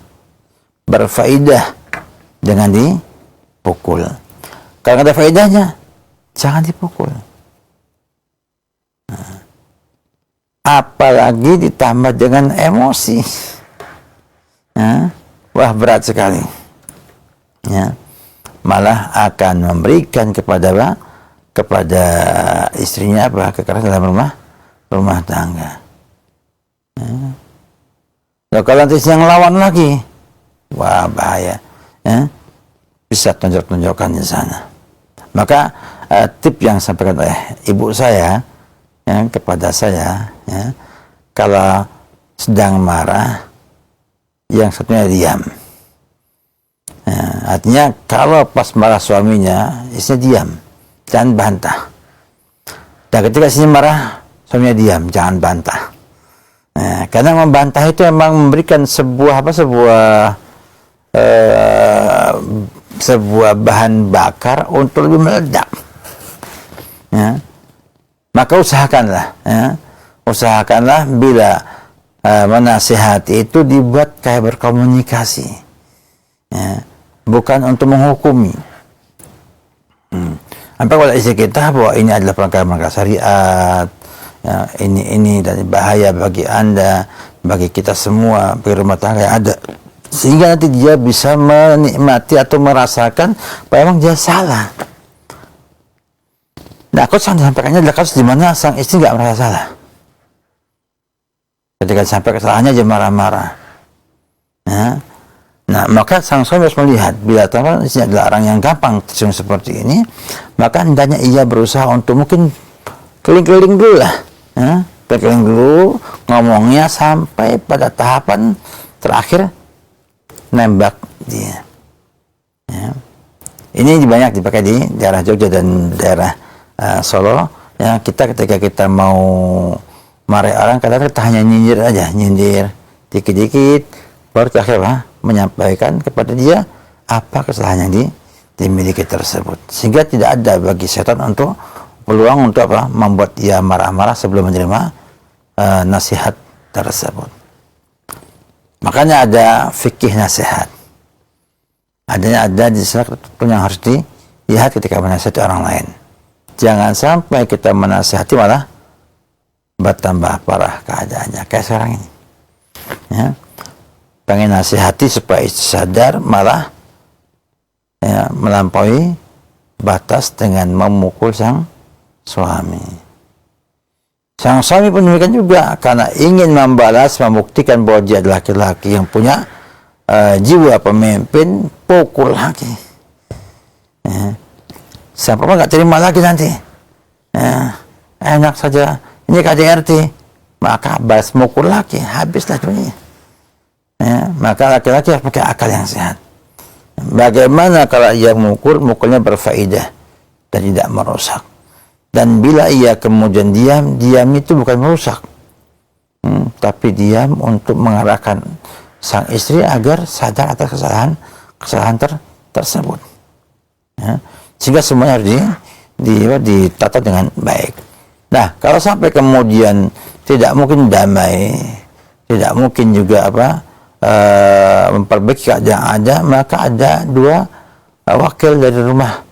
berfaedah dengan dipukul. Kalau ada faedahnya, jangan dipukul. Apalagi ditambah dengan emosi, ya, wah berat sekali, ya, malah akan memberikan kepada istrinya kekerasan dalam rumah tangga. Ya. Nah, kalau nanti yang lawan lagi, wah bahaya, ya, bisa tonjok-tonjokan di sana. Maka tip yang sampaikan oleh ibu saya, ya, kepada saya, ya, kalau sedang marah, yang satunya diam. Ya, artinya kalau pas marah suaminya, istrinya diam, jangan bantah. Dan ketika istrinya marah, suaminya diam, jangan bantah. Nah, karena membantah itu memang memberikan sebuah bahan bakar untuk lebih meledak. Ya. Maka usahakanlah bila menasihati itu dibuat kayak berkomunikasi, ya. Bukan untuk menghukumi. Sampai kalau istri kita bahwa ini adalah pelanggaran syariat, ya, ini dan bahaya bagi Anda, bagi kita semua, bagi rumah tangga yang ada, sehingga nanti dia bisa menikmati atau merasakan bahwa memang dia salah. Nah, aku sampaikannya adalah kasus di mana sang istri nggak merasa salah. Ketika sampai kesalahannya dia marah-marah. Ya. Nah, maka sang suami harus melihat bila ternyata istrinya adalah orang yang gampang tersinggung seperti ini, maka hendaknya ia berusaha untuk mungkin keliling-keliling dulu lah. Ya. Keliling dulu, ngomongnya sampai pada tahapan terakhir nembak dia. Ya. Ini banyak dipakai di daerah Jogja dan daerah Solo. Ya, ketika kita mau marah orang, kadang kita hanya nyindir dikit-dikit, baru terakhir menyampaikan kepada dia apa kesalahan yang dimiliki tersebut, sehingga tidak ada bagi setan untuk peluang untuk membuat dia marah-marah sebelum menerima nasihat tersebut. Makanya ada fikih nasihat, ada di sana yang harus dilihat ketika menasihati orang lain. Jangan sampai kita menasihati malah bertambah parah keadaannya kayak sekarang ini, ya. Pengen nasihati supaya sadar, malah ya, melampaui batas dengan memukul sang suami. Sang suami pun demikian juga, karena ingin membalas, membuktikan bahwa dia adalah laki-laki yang punya jiwa pemimpin, pukul lagi. Ya. Sampai nggak terima lagi nanti. Ya. Enak saja, ini KDRT, maka balas mukul lagi, habislah dunia. Ya, maka laki-laki harus pakai akal yang sehat. Bagaimana kalau ia mukulnya berfaedah dan tidak merusak. Dan bila ia kemudian diam itu bukan merusak, tapi diam untuk mengarahkan sang istri agar sadar atas kesalahan tersebut. Ya, sehingga semuanya harus ditata dengan baik. Nah, kalau sampai kemudian tidak mungkin damai, tidak mungkin juga memperbaiki keadaan yang ada, maka ada dua wakil dari rumah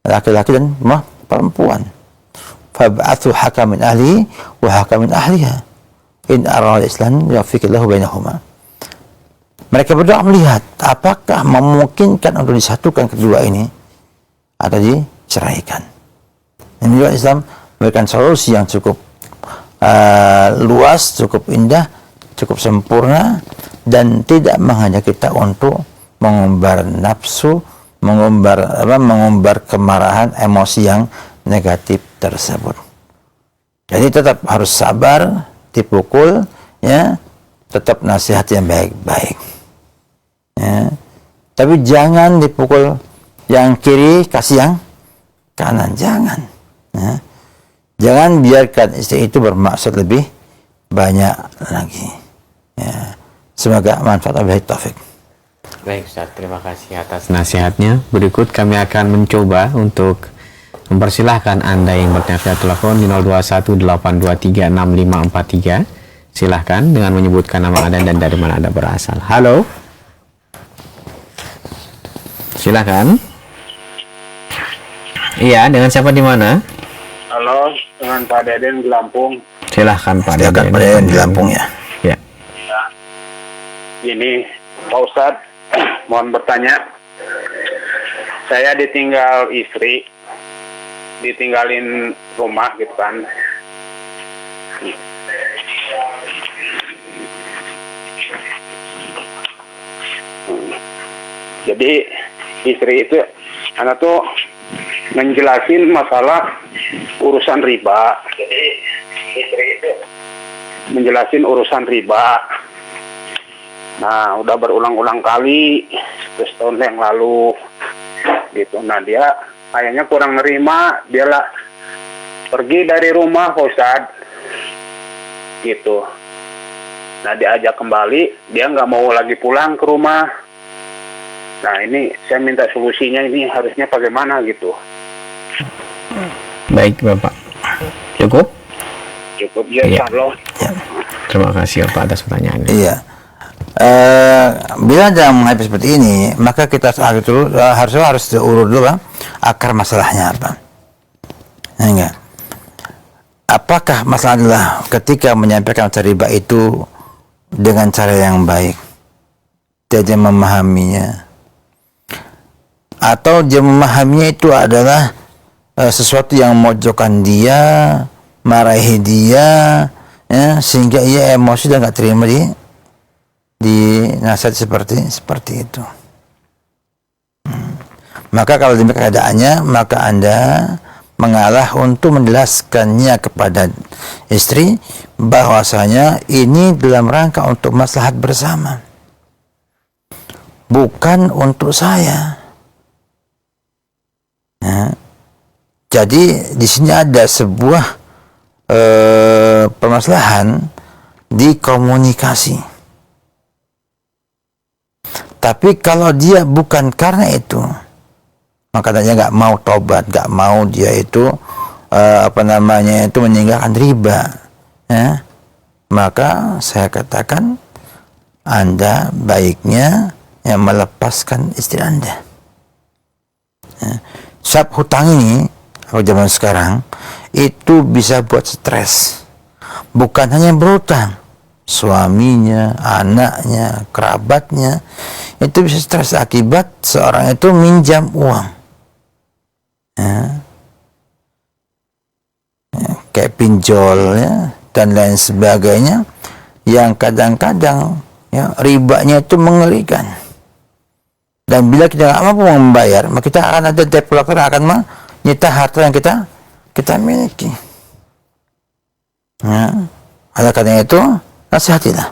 laki-laki dan rumah perempuan. Fab'athu hakamin ahli wa hakamin ahliha in arada islam yafiqillahu bainahuma. Mereka berdua melihat apakah memungkinkan untuk disatukan kedua ini atau diceraikan. Ini juga Islam memberikan solusi yang cukup luas, cukup indah, cukup sempurna, dan tidak mengajak kita untuk mengumbar nafsu, mengumbar kemarahan, emosi yang negatif tersebut. Jadi tetap harus sabar, dipukul, ya, tetap nasihat yang baik-baik. Ya. Tapi jangan dipukul yang kiri, kasih yang kanan, jangan. Ya. Jangan biarkan istri itu bermaksud lebih banyak lagi. Ya. Semoga manfaat wabillahi taufik. Baik Ustaz, terima kasih atas nasihatnya. Berikut kami akan mencoba untuk mempersilahkan Anda yang bertanya via telepon di 0218236543. Silahkan dengan menyebutkan nama Anda dan dari mana Anda berasal. Halo. Silahkan. Iya, dengan siapa di mana? Halo, dengan Pak Deden di Lampung. Silahkan Pak Deden. Pak Deden di Lampung ya. Ya. Ini Pak Ustadz, mohon bertanya. Saya ditinggal istri, ditinggalin rumah gitu kan. Jadi istri itu, anak tuh menjelasin masalah urusan riba. Jadi istri itu menjelasin urusan riba. Nah, udah berulang-ulang kali, terus tahun yang lalu gitu. Nah, dia kayaknya kurang nerima, dia lah pergi dari rumah Pak Ustadz gitu. Nah diajak kembali, dia nggak mau lagi pulang ke rumah. Nah ini saya minta solusinya, ini harusnya bagaimana gitu. Baik Bapak, cukup Ya, iya. Allah. Ya. Terima kasih Bapak atas pertanyaannya. Iya. Bila dalam menghadapi seperti ini, maka kita harus diurut dulu Bang, akar masalahnya apa. Ya, enggak. Apakah masalah adalah ketika menyampaikan riba itu dengan cara yang baik, dia memahaminya, atau dia memahaminya itu adalah sesuatu yang memojokkan dia, marahi dia, ya, sehingga ia emosi dan nggak terima di nasihat seperti itu. Maka kalau demikian keadaannya, maka Anda mengalah untuk menjelaskannya kepada istri bahwasanya ini dalam rangka untuk maslahat bersama, bukan untuk saya. Ya. Jadi di sini ada sebuah permasalahan di komunikasi. Tapi kalau dia bukan karena itu, maka dia nggak mau tobat, nggak mau dia itu itu meninggalkan riba, ya, maka saya katakan Anda baiknya yang melepaskan istri Anda. Ya. Sebab hutang ini zaman sekarang itu bisa buat stres. Bukan hanya berhutang, suaminya, anaknya, kerabatnya itu bisa stres akibat seorang itu minjam uang. Ya. Ya, kayak pinjol ya, dan lain sebagainya yang kadang-kadang ya, ribanya itu mengerikan. Dan bila kita tidak mampu membayar, maka kita akan ada debt collector yang akan menyita harta yang kita miliki. Ya. Oleh karena itu, nasihatilah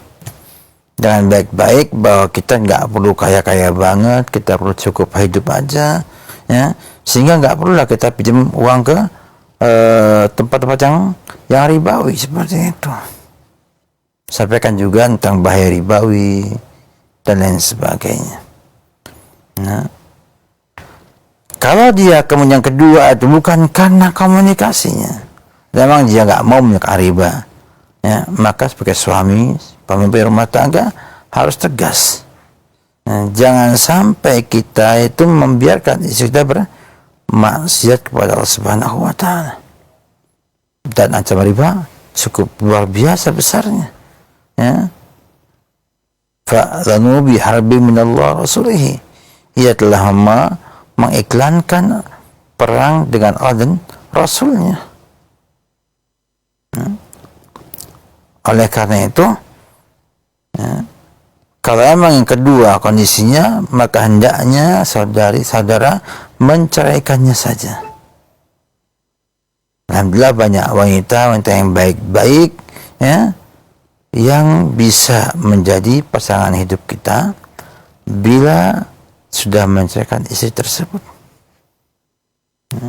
dengan baik-baik bahwa kita nggak perlu kaya-kaya banget, kita perlu cukup hidup aja, ya, sehingga nggak perlulah kita pinjam uang ke tempat-tempat yang ribawi seperti itu. Sampaikan juga tentang bahaya ribawi dan lain sebagainya. Nah, kalau dia kemudian yang kedua itu bukan karena komunikasinya, memang dia nggak mau menyukai riba, ya, maka sebagai suami, pemimpin rumah tangga harus tegas. Nah, jangan sampai kita itu membiarkan istri kita bermaksiat kepada Allah Subhanahu wa Ta'ala. Dan ancaman riba cukup luar biasa besarnya. Ya. Fa'lanu biharbi minallah rasulihi. Ia telah mengiklankan perang dengan Allah dan Rasulnya. Ya. Oleh karena itu, ya, kalau emang yang kedua kondisinya, maka hendaknya saudara menceraikannya saja. Alhamdulillah banyak wanita yang baik-baik, ya, yang bisa menjadi pasangan hidup kita bila sudah menceraikan istri tersebut. Ya.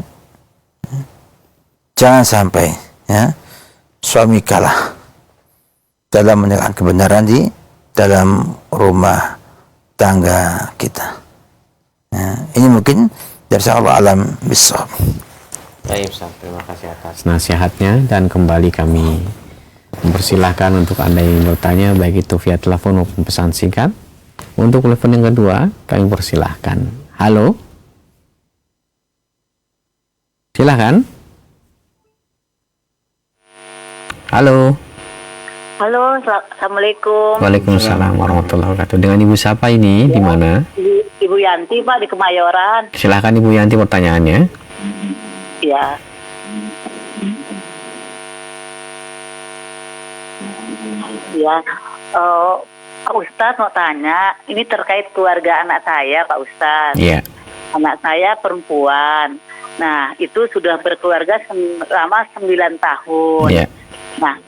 Ya. Jangan sampai, ya, suami kalah dalam menegakkan kebenaran di dalam rumah tangga kita. Ya, ini mungkin dari Allah alam bisawab. Baik Ustaz, terima kasih atas nasihatnya, dan kembali kami mempersilahkan untuk Anda yang ingin bertanya, baik itu via telepon maupun pesan singkat. Untuk telepon yang kedua, kami persilahkan. Halo? Silahkan. Halo? Halo, assalamualaikum. Waalaikumsalam warahmatullahi wabarakatuh. Dengan Ibu siapa ini? Di mana? Ibu Yanti, Pak, di Kemayoran. Silahkan Ibu Yanti pertanyaannya. Ya. Ya, Pak Ustadz mau tanya, ini terkait keluarga anak saya, Pak Ustadz. Iya. Anak saya perempuan. Nah, itu sudah berkeluarga selama 9 tahun. Iya. Nah,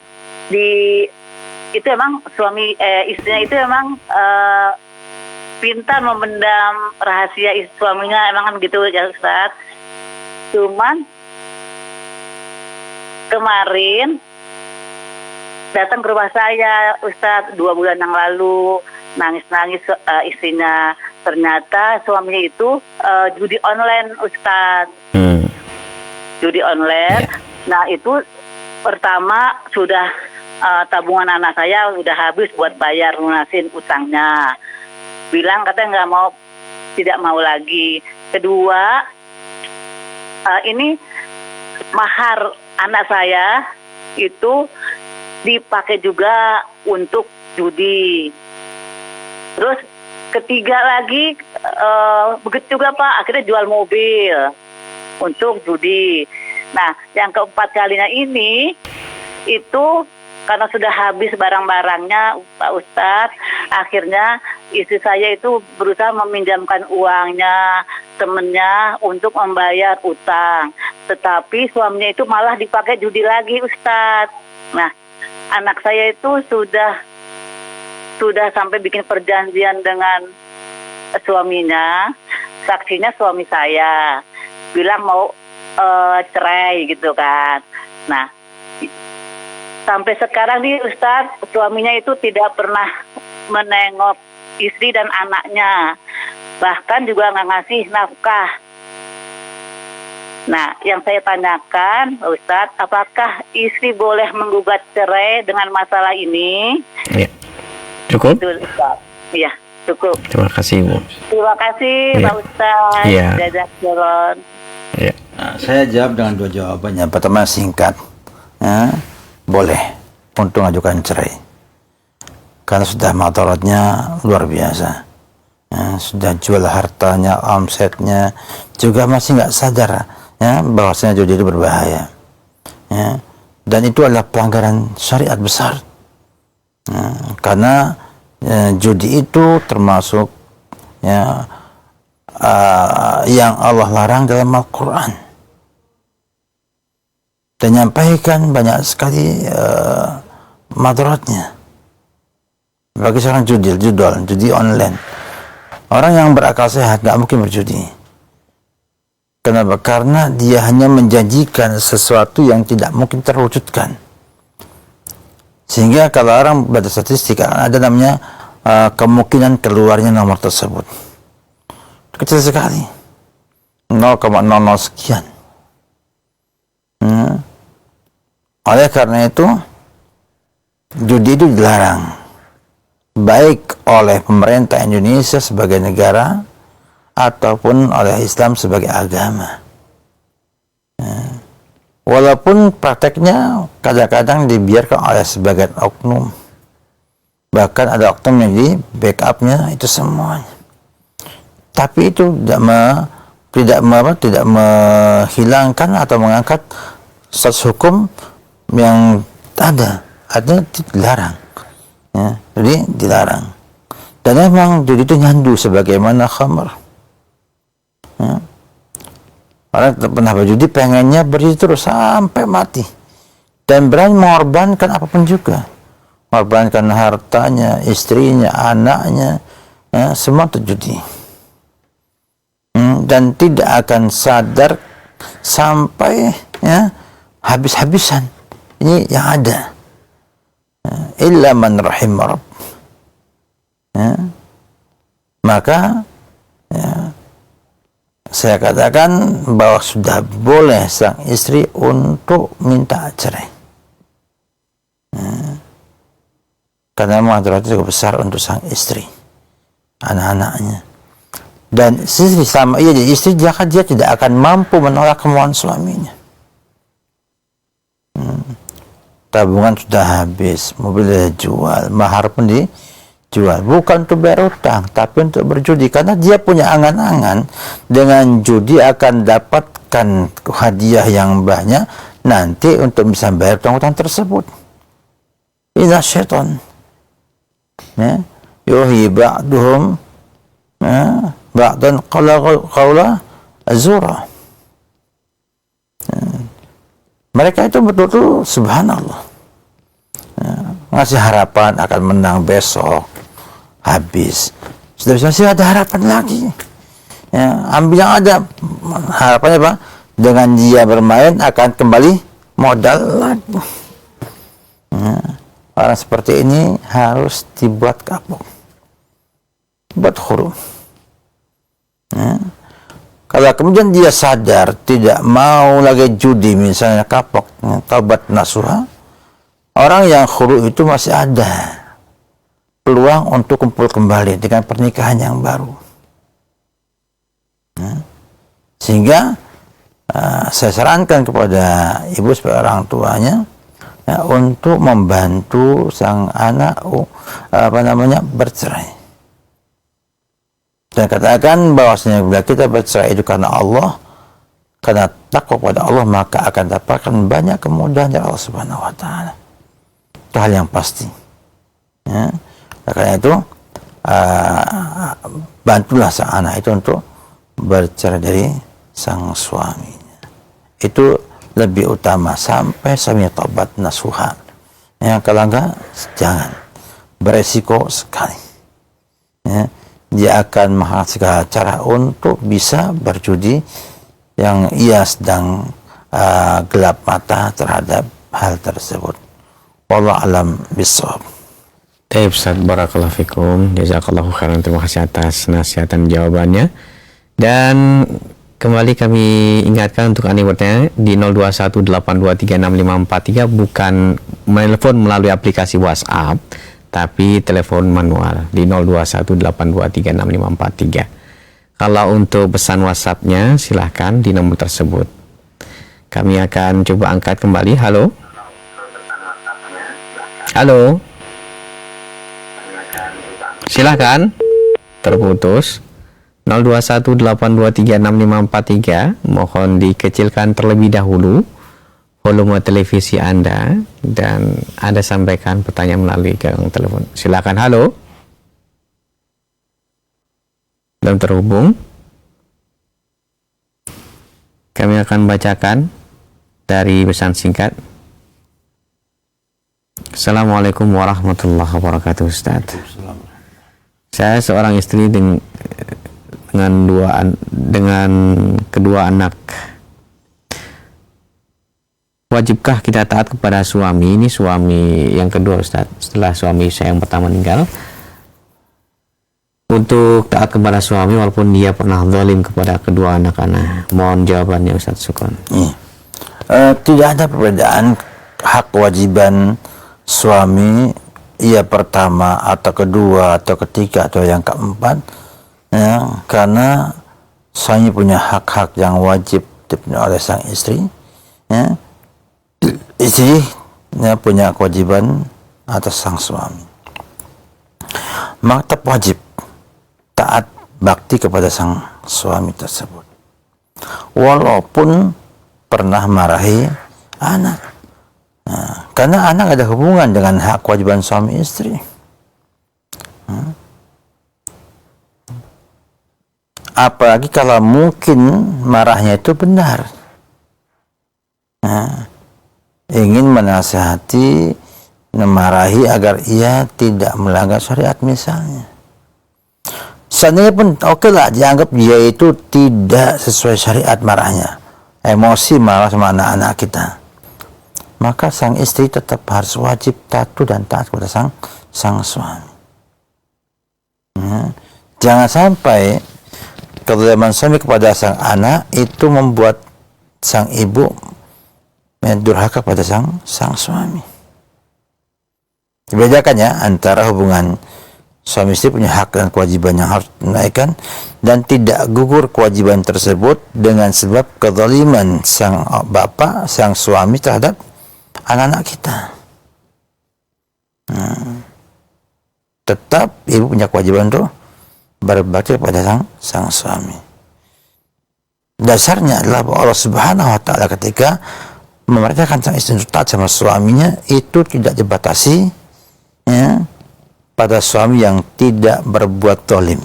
itu emang istrinya itu emang pintar memendam rahasia suaminya, emang kan gitu ya Ustaz. Cuman kemarin datang ke rumah saya, Ustadz, 2 bulan yang lalu, nangis-nangis istrinya. Ternyata suaminya itu judi online, Ustadz. Judi online. Nah, itu pertama sudah tabungan anak saya udah habis buat bayar lunasin utangnya. Bilang katanya tidak mau lagi. Kedua, ini mahar anak saya itu dipakai juga untuk judi. Terus ketiga lagi begitu juga Pak, akhirnya jual mobil untuk judi. Nah, yang keempat kalinya ini itu karena sudah habis barang-barangnya Pak Ustadz, akhirnya istri saya itu berusaha meminjamkan uangnya temennya untuk membayar utang. Tetapi suaminya itu malah dipakai judi lagi, Ustadz. Nah, anak saya itu sudah sampai bikin perjanjian dengan suaminya. Saksinya suami saya bilang mau cerai gitu kan. Nah, sampai sekarang nih Ustadz, suaminya itu tidak pernah menengok istri dan anaknya, bahkan juga nggak ngasih nafkah. Nah, yang saya tanyakan, Ustadz, apakah istri boleh menggugat cerai dengan masalah ini? Ya. Cukup? Betul, Ustadz. Iya, cukup. Terima kasih, Bu. Terima kasih, Ya. Pak Ustadz. Ya. Jazakallah. Ya. Nah, saya jawab dengan 2 jawaban. Yang pertama singkat, ya, boleh untuk mengajukan cerai karena sudah madaratnya luar biasa. Ya, sudah jual hartanya, omsetnya, juga masih nggak sadar ya bahwasanya judi itu berbahaya. Ya, dan itu adalah pelanggaran syariat besar. Ya, karena judi itu termasuk ya yang Allah larang dalam Al-Quran dan menyampaikan banyak sekali madaratnya bagi seorang judi online. Orang yang berakal sehat nggak mungkin berjudi. Kenapa? Karena dia hanya menjanjikan sesuatu yang tidak mungkin terwujudkan. Sehingga kalau orang belajar statistik ada namanya kemungkinan keluarnya nomor tersebut kecil sekali, 0,00 sekian. Oleh karena itu judi itu dilarang, baik oleh pemerintah Indonesia sebagai negara ataupun oleh Islam sebagai agama. Walaupun prakteknya kadang-kadang dibiarkan oleh sebagian oknum, bahkan ada oknum yang di backupnya itu semuanya. Tapi itu tidak menghilangkan atau mengangkat status hukum yang ada. Artinya dilarang. Ya, jadi dilarang. Dan memang judi itu nyandu sebagaimana khamr. Ya. Orang pernah berjudi pengennya berjudi terus sampai mati. Dan berani mengorbankan apapun juga. Mengorbankan hartanya, istrinya, anaknya, ya, semua untuk judi. Dan tidak akan sadar sampai ya, habis-habisan. Ini yang ada. Illa man rahim Rabb. Ya. Maka ya, saya katakan bahwa sudah boleh sang istri untuk minta cerai. Ya. Karena mudaratnya cukup besar untuk sang istri, anak-anaknya. Dan istri sama istri dia tidak akan mampu menolak kemauan suaminya. Tabungan sudah habis, mobil sudah jual, mahar pun dijual, bukan untuk bayar utang tapi untuk berjudi, karena dia punya angan-angan dengan judi akan dapatkan hadiah yang banyak nanti untuk bisa bayar utang-utang tersebut. Ina syaitan ya yuhi ba'duhum ya ba'dan qawla azura. Mereka itu betul-betul subhanallah ya, ngasih harapan akan menang besok, habis sudah masih ada harapan lagi ya, ambil yang ada harapannya apa? Dengan dia bermain akan kembali modal lagi. Orang seperti ini harus dibuat kapok, buat khuru. Kalau kemudian dia sadar tidak mau lagi judi, misalnya kapok, taubat nasuha, orang yang khuru itu masih ada peluang untuk kumpul kembali dengan pernikahan yang baru. Sehingga saya sarankan kepada ibu sebagai orang tuanya untuk membantu sang anak bercerai. Dan katakan bahwasanya bila kita bercerai itu karena Allah, karena takwa kepada Allah, maka akan dapatkan banyak kemudahan dari Allah Subhanahu wa taala. Itu hal yang pasti. Ya. Karena itu bantulah sang anak itu untuk bercerai dari sang suaminya. Itu lebih utama sampai suami taubat nasuha. Ya, kalau enggak jangan. Beresiko sekali. Ya. Dia akan menghasilkan segala cara untuk bisa berjudi yang ia sedang gelap mata terhadap hal tersebut. Wallahu alam bissawab. Baik, Ustaz, barakallahu fikum. Jazakallahu khairan. Terima kasih atas nasihat dan jawabannya. Dan kembali kami ingatkan untuk Anda bertanya di 0218236543 bukan menelpon melalui aplikasi WhatsApp, tapi telepon manual di 0218236543. Kalau untuk pesan WhatsApp-nya silahkan di nomor tersebut. Kami akan coba angkat kembali. Halo. Halo. Silahkan. Terputus. 0218236543. Mohon dikecilkan terlebih dahulu volume televisi Anda dan Anda sampaikan pertanyaan melalui gang telepon. Silakan. Halo. Belum terhubung. Kami akan bacakan dari pesan singkat. Assalamualaikum warahmatullahi wabarakatuh, Ustaz. Saya seorang istri dengan kedua anak. Wajibkah kita taat kepada suami? Ini suami yang kedua, Ustaz, setelah suami saya yang pertama meninggal. Untuk taat kepada suami walaupun dia pernah zalim kepada kedua anak-anak. Mohon jawabannya, Ustaz. Syukran. Tidak ada perbedaan hak kewajiban suami ia pertama atau kedua atau ketiga atau yang keempat, ya, karena suami punya hak-hak yang wajib dipenuhi oleh sang istri, ya. Istri punya kewajiban atas sang suami, maka wajib taat bakti kepada sang suami tersebut walaupun pernah marahi anak. Karena anak ada hubungan dengan hak kewajiban suami istri. Apalagi kalau mungkin marahnya itu benar. Ingin menasihati, memarahi agar ia tidak melanggar syariat misalnya. Seandainya pun oke lah, dianggap dia itu tidak sesuai syariat marahnya. Emosi marah sama anak-anak kita. Maka sang istri tetap harus wajib patuh dan taat kepada sang suami. Jangan sampai kezaliman suami kepada sang anak itu membuat sang ibu durhaka pada sang suami. Dibedakan ya antara hubungan suami istri punya hak dan kewajiban yang harus dinaikkan dan tidak gugur kewajiban tersebut dengan sebab kezaliman sang bapak, sang suami terhadap anak-anak kita. Tetap ibu punya kewajiban untuk berbakti kepada sang suami. Dasarnya adalah bahwa Allah Subhanahu wa taala ketika memerintahkan sang istri untuk taat sama suaminya itu tidak dibatasi, ya, pada suami yang tidak berbuat zalim.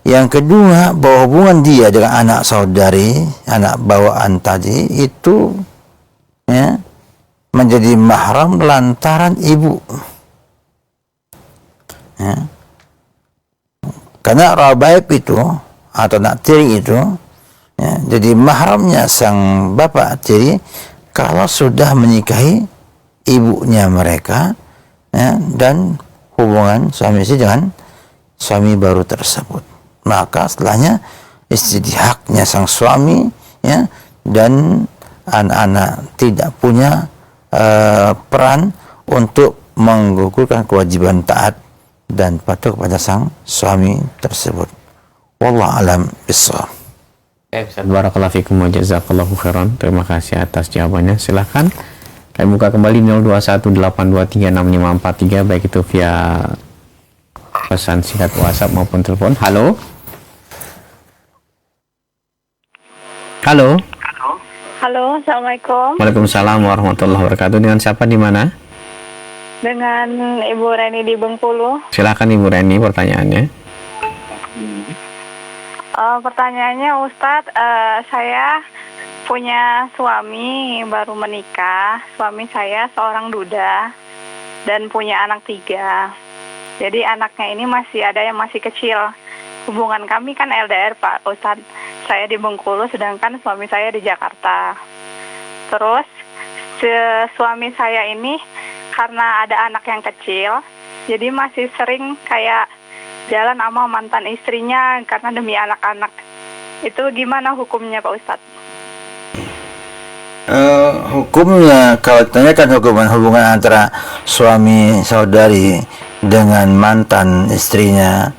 Yang kedua, bahwa hubungan dia dengan anak saudari, anak bawaan tadi itu, ya, menjadi mahram lantaran ibu. Ya. Karena rabaib itu atau anak tiri itu Ya, jadi mahramnya sang bapak tiri kalau sudah menikahi ibunya mereka, ya, dan hubungan suami istri dengan suami baru tersebut, maka setelahnya istri haknya sang suami, ya, dan anak-anak tidak punya peran untuk menggugurkan kewajiban taat dan patuh kepada sang suami tersebut. Wallahu a'lam bishawab. Ustaz, barakallahu fikum wa jazakallahu khairan. Terima kasih atas jawabannya. Silahkan kami buka kembali 0218236543, baik itu via pesan singkat WhatsApp maupun telepon. Halo. Halo. Halo, Assalamualaikum. Waalaikumsalam warahmatullahi wabarakatuh. Dengan siapa di mana? Dengan Ibu Reni di Bengkulu. Silakan Ibu Reni pertanyaannya. Pertanyaannya Ustadz, saya punya suami baru menikah. Suami saya seorang duda dan punya anak 3. Jadi anaknya ini masih ada yang masih kecil. Hubungan kami kan LDR Pak Ustadz. Saya di Bengkulu sedangkan suami saya di Jakarta. Terus suami saya ini karena ada anak yang kecil, jadi masih sering kayak jalan sama mantan istrinya karena demi anak-anak. Itu gimana hukumnya Pak Ustadz? Hukumnya, kalau ditanyakan hubungan antara suami saudari dengan mantan istrinya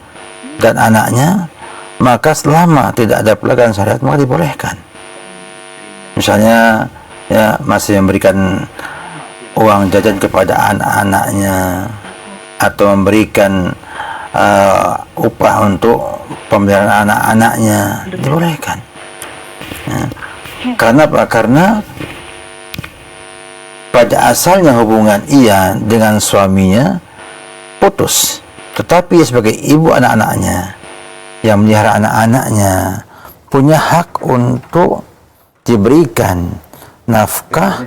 dan anaknya, maka selama tidak ada pelanggaran syariat maka dibolehkan. Misalnya, ya, masih memberikan uang jajan kepada anak-anaknya atau memberikan upah untuk pemeliharaan anak-anaknya, dibolehkan. Ya. Karena apa? Karena pada asalnya hubungan ia dengan suaminya putus, tetapi sebagai ibu anak-anaknya yang melihara anak-anaknya punya hak untuk diberikan nafkah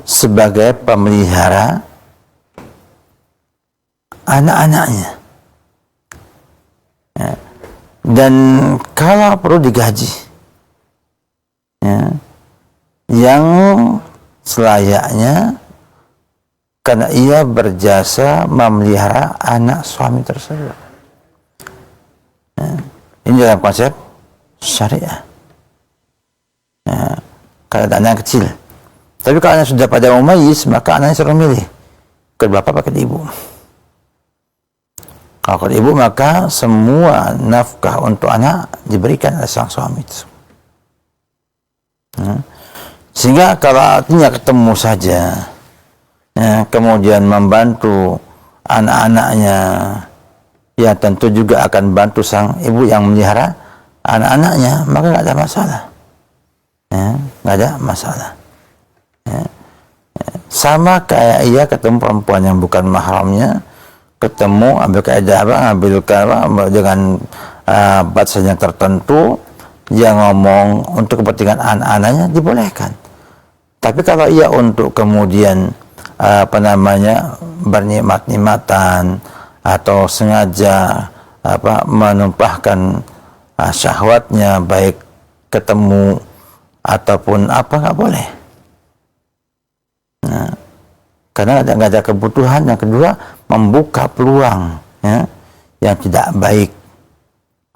sebagai pemelihara anak-anaknya. Ya. Dan kalau perlu digaji, ya, yang selayaknya karena ia berjasa memelihara anak suami tersebut. Ya. Ini dalam konsep syariah. Ya. Kalau ada anak kecil, tapi kalau anak sudah pada mumayyiz, maka anaknya suruh milih ke bapak pakai ibu. Kalau ke ibu, maka semua nafkah untuk anak diberikan oleh sang suami itu. Ya. Sehingga kalau artinya ketemu saja, ya, kemudian membantu anak-anaknya, ya tentu juga akan bantu sang ibu yang melihara anak-anaknya, maka nggak ada masalah. Ya, nggak ada masalah. Ya. Ya. Sama kayak ia ketemu perempuan yang bukan mahramnya, ketemu ambil kaidah ambil dengan batasan yang tertentu, dia ngomong untuk kepentingan anak-anaknya, dibolehkan. Tapi kalau ia untuk kemudian bernikmat-nikmatan atau sengaja menumpahkan syahwatnya, baik ketemu ataupun apa, nggak boleh. Nah, karena nggak ada kebutuhan. Yang kedua, membuka peluang, ya, yang tidak baik.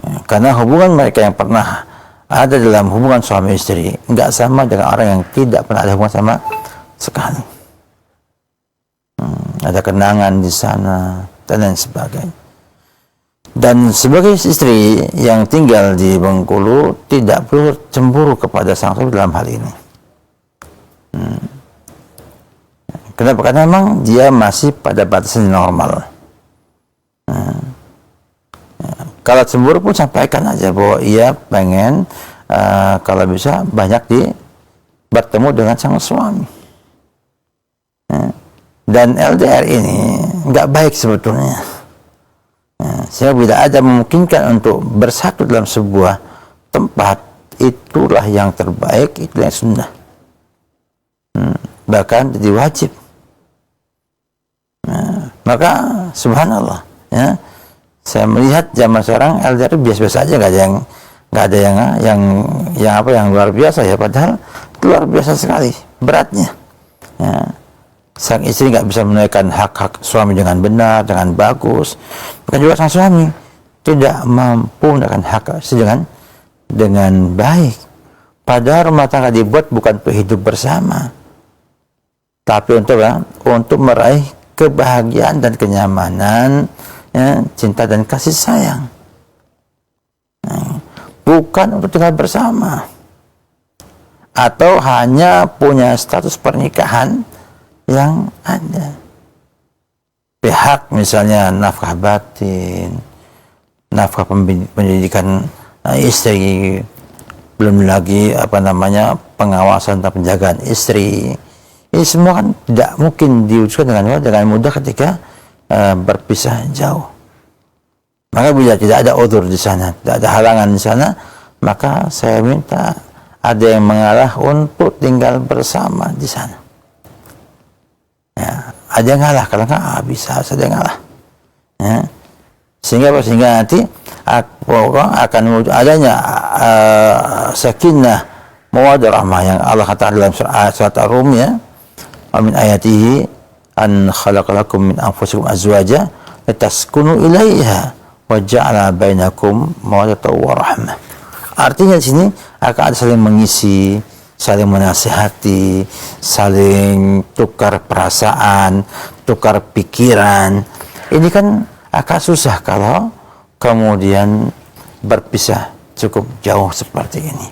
Ya, karena hubungan mereka yang pernah ada dalam hubungan suami istri nggak sama dengan orang yang tidak pernah ada hubungan sama sekali. Ada kenangan di sana dan lain sebagainya. Dan sebagai istri yang tinggal di Bengkulu tidak perlu cemburu kepada sang suami dalam hal ini. Kenapa? Karena memang dia masih pada batasan normal. Kalau cemburu pun sampaikan aja bahwa ia pengen kalau bisa banyak bertemu dengan sang suami. Dan LDR ini nggak baik sebetulnya. Sehingga bila ada memungkinkan untuk bersatu dalam sebuah tempat, itulah yang terbaik, itulah yang sunnah. Bahkan jadi wajib. Maka subhanallah, ya, saya melihat zaman sekarang LDR biasa-biasa aja, nggak ada yang nggak ada yang luar biasa ya, padahal luar biasa sekali beratnya. Ya. Sang istri nggak bisa menunaikan hak-hak suami dengan benar, dengan bagus. Bukan juga sang suami tidak mampu menunaikan hak istri dengan baik. Padahal rumah tangga dibuat bukan untuk hidup bersama, tapi untuk meraih kebahagiaan dan kenyamanan, ya, cinta dan kasih sayang. Bukan untuk tinggal bersama atau hanya punya status pernikahan yang ada. Pihak misalnya nafkah batin, nafkah pendidikan istri, belum lagi pengawasan dan penjagaan istri. Ini semua kan tidak mungkin diwujudkan dengan mudah ketika berpisah jauh. Maka bila tidak ada udzur di sana, tidak ada halangan di sana, maka saya minta ada yang mengalah untuk tinggal bersama di sana. Ya, ada yang ngalah, kalau nggak bisa ada yang ngalah. Ya. Sehingga nanti akan adanya sakinah, mawaddah, rahmah yang Allah katakan dalam surat Ar-Rum, ya. Wa min ayatihi an khalaqalakum min anfusikum azwaja litaskunu ilaiha wa ja'ala bainakum mawaddatan wa rahmah. Artinya di sini akan ada saling mengisi, saling menasihati, saling tukar perasaan, tukar pikiran. Ini kan akan susah kalau kemudian berpisah cukup jauh seperti ini.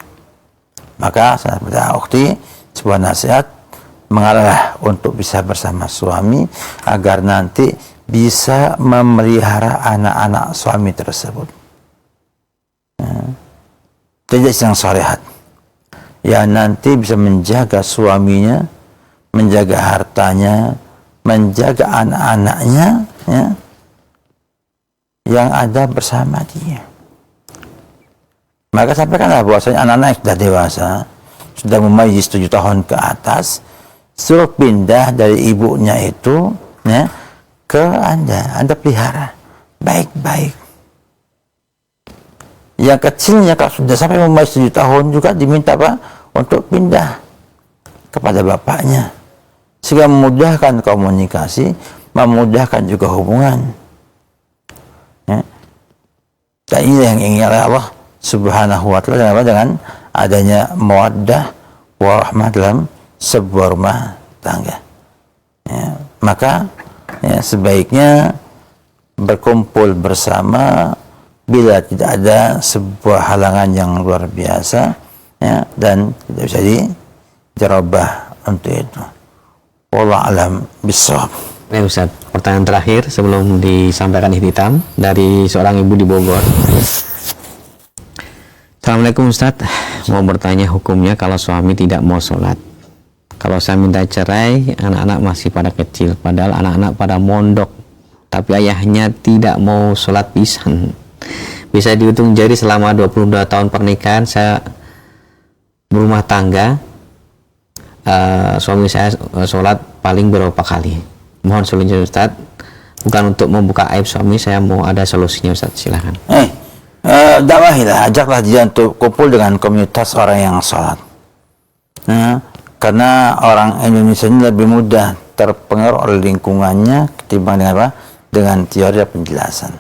Maka saya pada ukhti sebuah nasihat, mengalah untuk bisa bersama suami agar nanti bisa memelihara anak-anak suami tersebut. Tidak yang salihat, yang nanti bisa menjaga suaminya, menjaga hartanya, menjaga anak-anaknya, ya, yang ada bersama dia. Maka sampaikanlah bahwasanya anak-anak yang sudah dewasa, sudah memayyiz 7 tahun ke atas, suruh pindah dari ibunya itu, ya, ke Anda pelihara baik-baik. Yang kecilnya kalau sudah sampai memayyiz 7 tahun juga diminta untuk pindah kepada bapaknya, sehingga memudahkan komunikasi, memudahkan juga hubungan. Ya. Dan ini yang ingin Allah Subhanahu wa ta'ala dengan adanya mawaddah wa rahmah dalam sebuah rumah tangga. Ya. Maka ya, sebaiknya berkumpul bersama bila tidak ada sebuah halangan yang luar biasa, ya, dan tidak bisa dijerobah untuk itu. Wallahu a'lam bishawab. Baik Ustaz, pertanyaan terakhir sebelum disampaikan ihtitam dari seorang ibu di Bogor. Assalamualaikum Ustaz, mau bertanya hukumnya kalau suami tidak mau sholat. Kalau saya minta cerai, anak-anak masih pada kecil, padahal anak-anak pada mondok, tapi ayahnya tidak mau sholat pisan. Bisa dihitung jari selama 22 tahun pernikahan saya berumah tangga, suami saya sholat paling beberapa kali. Mohon solusinya Ustaz, bukan untuk membuka aib suami, saya mau ada solusinya Ustaz, silakan. Dakwahilah, ajaklah dia untuk kumpul dengan komunitas orang yang sholat. Karena orang Indonesia ini lebih mudah terpengaruh oleh lingkungannya ketimbang dengan teori dan penjelasan.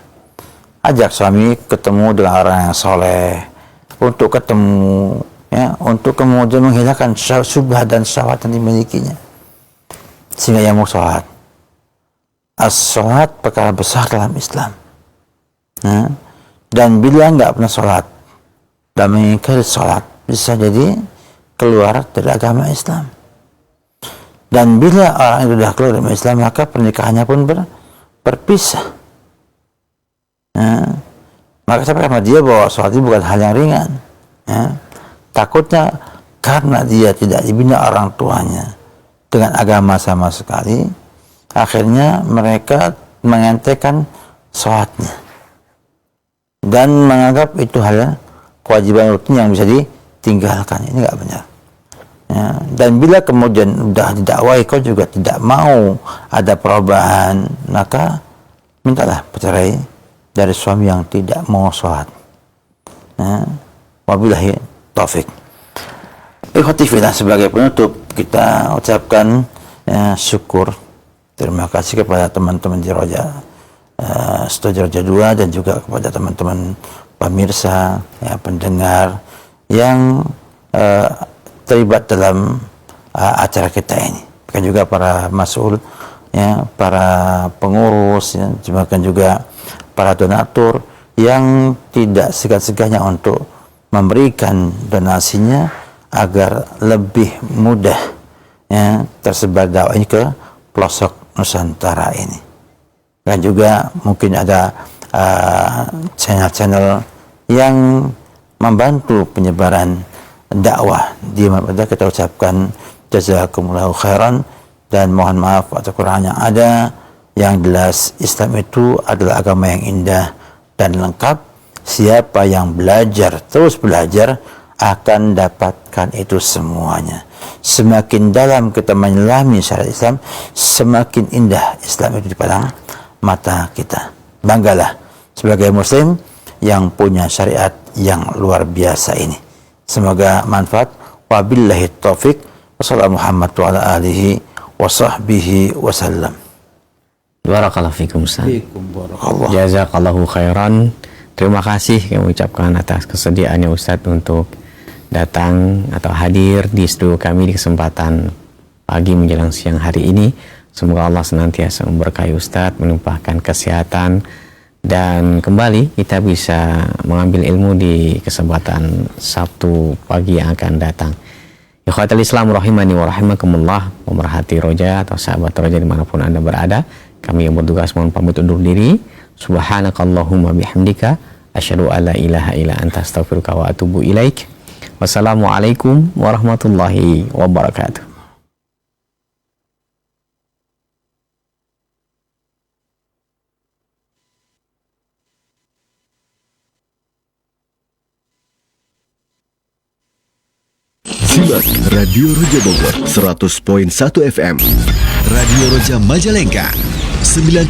Ajak suami ketemu dengan orang yang soleh, untuk ketemu, ya, untuk kemudian menghilangkan syubhat dan syahwat yang dimilikinya, sehingga ia mau sholat. As-sholat perkara besar dalam Islam. Dan bila nggak pernah sholat dan mengingkari sholat, bisa jadi keluar dari agama Islam. Dan bila orang itu sudah keluar dari Islam, maka pernikahannya pun berpisah. Maka saya sama dia bahwa sholat itu bukan hal yang ringan. Takutnya karena dia tidak dibina orang tuanya dengan agama sama sekali, akhirnya mereka mengentekan sholatnya dan menganggap itu hal kewajiban rutin yang bisa ditinggalkan. Ini nggak benar. Ya, dan bila kemudian sudah didakwahi kau juga tidak mau ada perubahan, maka mintalah bercerai dari suami yang tidak mau sholat. Ya, Wabillahi taufik. Ikhwati fillah, sebagai penutup kita ucapkan syukur, terima kasih kepada teman-teman di Roja Studio Roja 2 dan juga kepada teman-teman pemirsa, pendengar yang terlibat dalam acara kita ini. Bahkan juga para mas'ul, para pengurus, bahkan juga para donatur yang tidak segan-segannya untuk memberikan donasinya agar lebih mudah tersebar dakwah ini ke pelosok Nusantara ini. Dan juga mungkin ada channel-channel yang membantu penyebaran dakwah di mana kita ucapkan jazakumullahu khairan, dan mohon maaf atas kekurangan yang ada. Yang jelas Islam itu adalah agama yang indah dan lengkap. Siapa yang belajar, terus belajar, akan dapatkan itu semuanya. Semakin dalam kita menyelami syariat Islam, semakin indah Islam itu dipandang mata kita. Banggalah sebagai muslim yang punya syariat yang luar biasa ini. Semoga manfaat. Wabillahi taufik. Wassalamualaikum warahmatullahi wasallam. Barakallahu fikum Ustaz. Jazakallahu khairan. Terima kasih kami ucapkan atas kesediaannya Ustaz untuk datang atau hadir di studio kami di kesempatan pagi menjelang siang hari ini. Semoga Allah senantiasa memberkahi Ustaz, melimpahkan kesehatan, dan kembali kita bisa mengambil ilmu di kesempatan Sabtu pagi yang akan datang. Ikhwatal Islam rahimani wa rahimakumullah, pemerhati Roja atau sahabat Roja dimanapun Anda berada, kami yang bertugas mohon pamit undur diri. Subhanakallahumma bihamdika asyhadu an la ilaha illa anta astaghfiruka wa atubu ilaik. Wassalamualaikum warahmatullahi wabarakatuh. Simak Radio Roja Bogor 100.1 FM, Radio Roja Majalengka 93.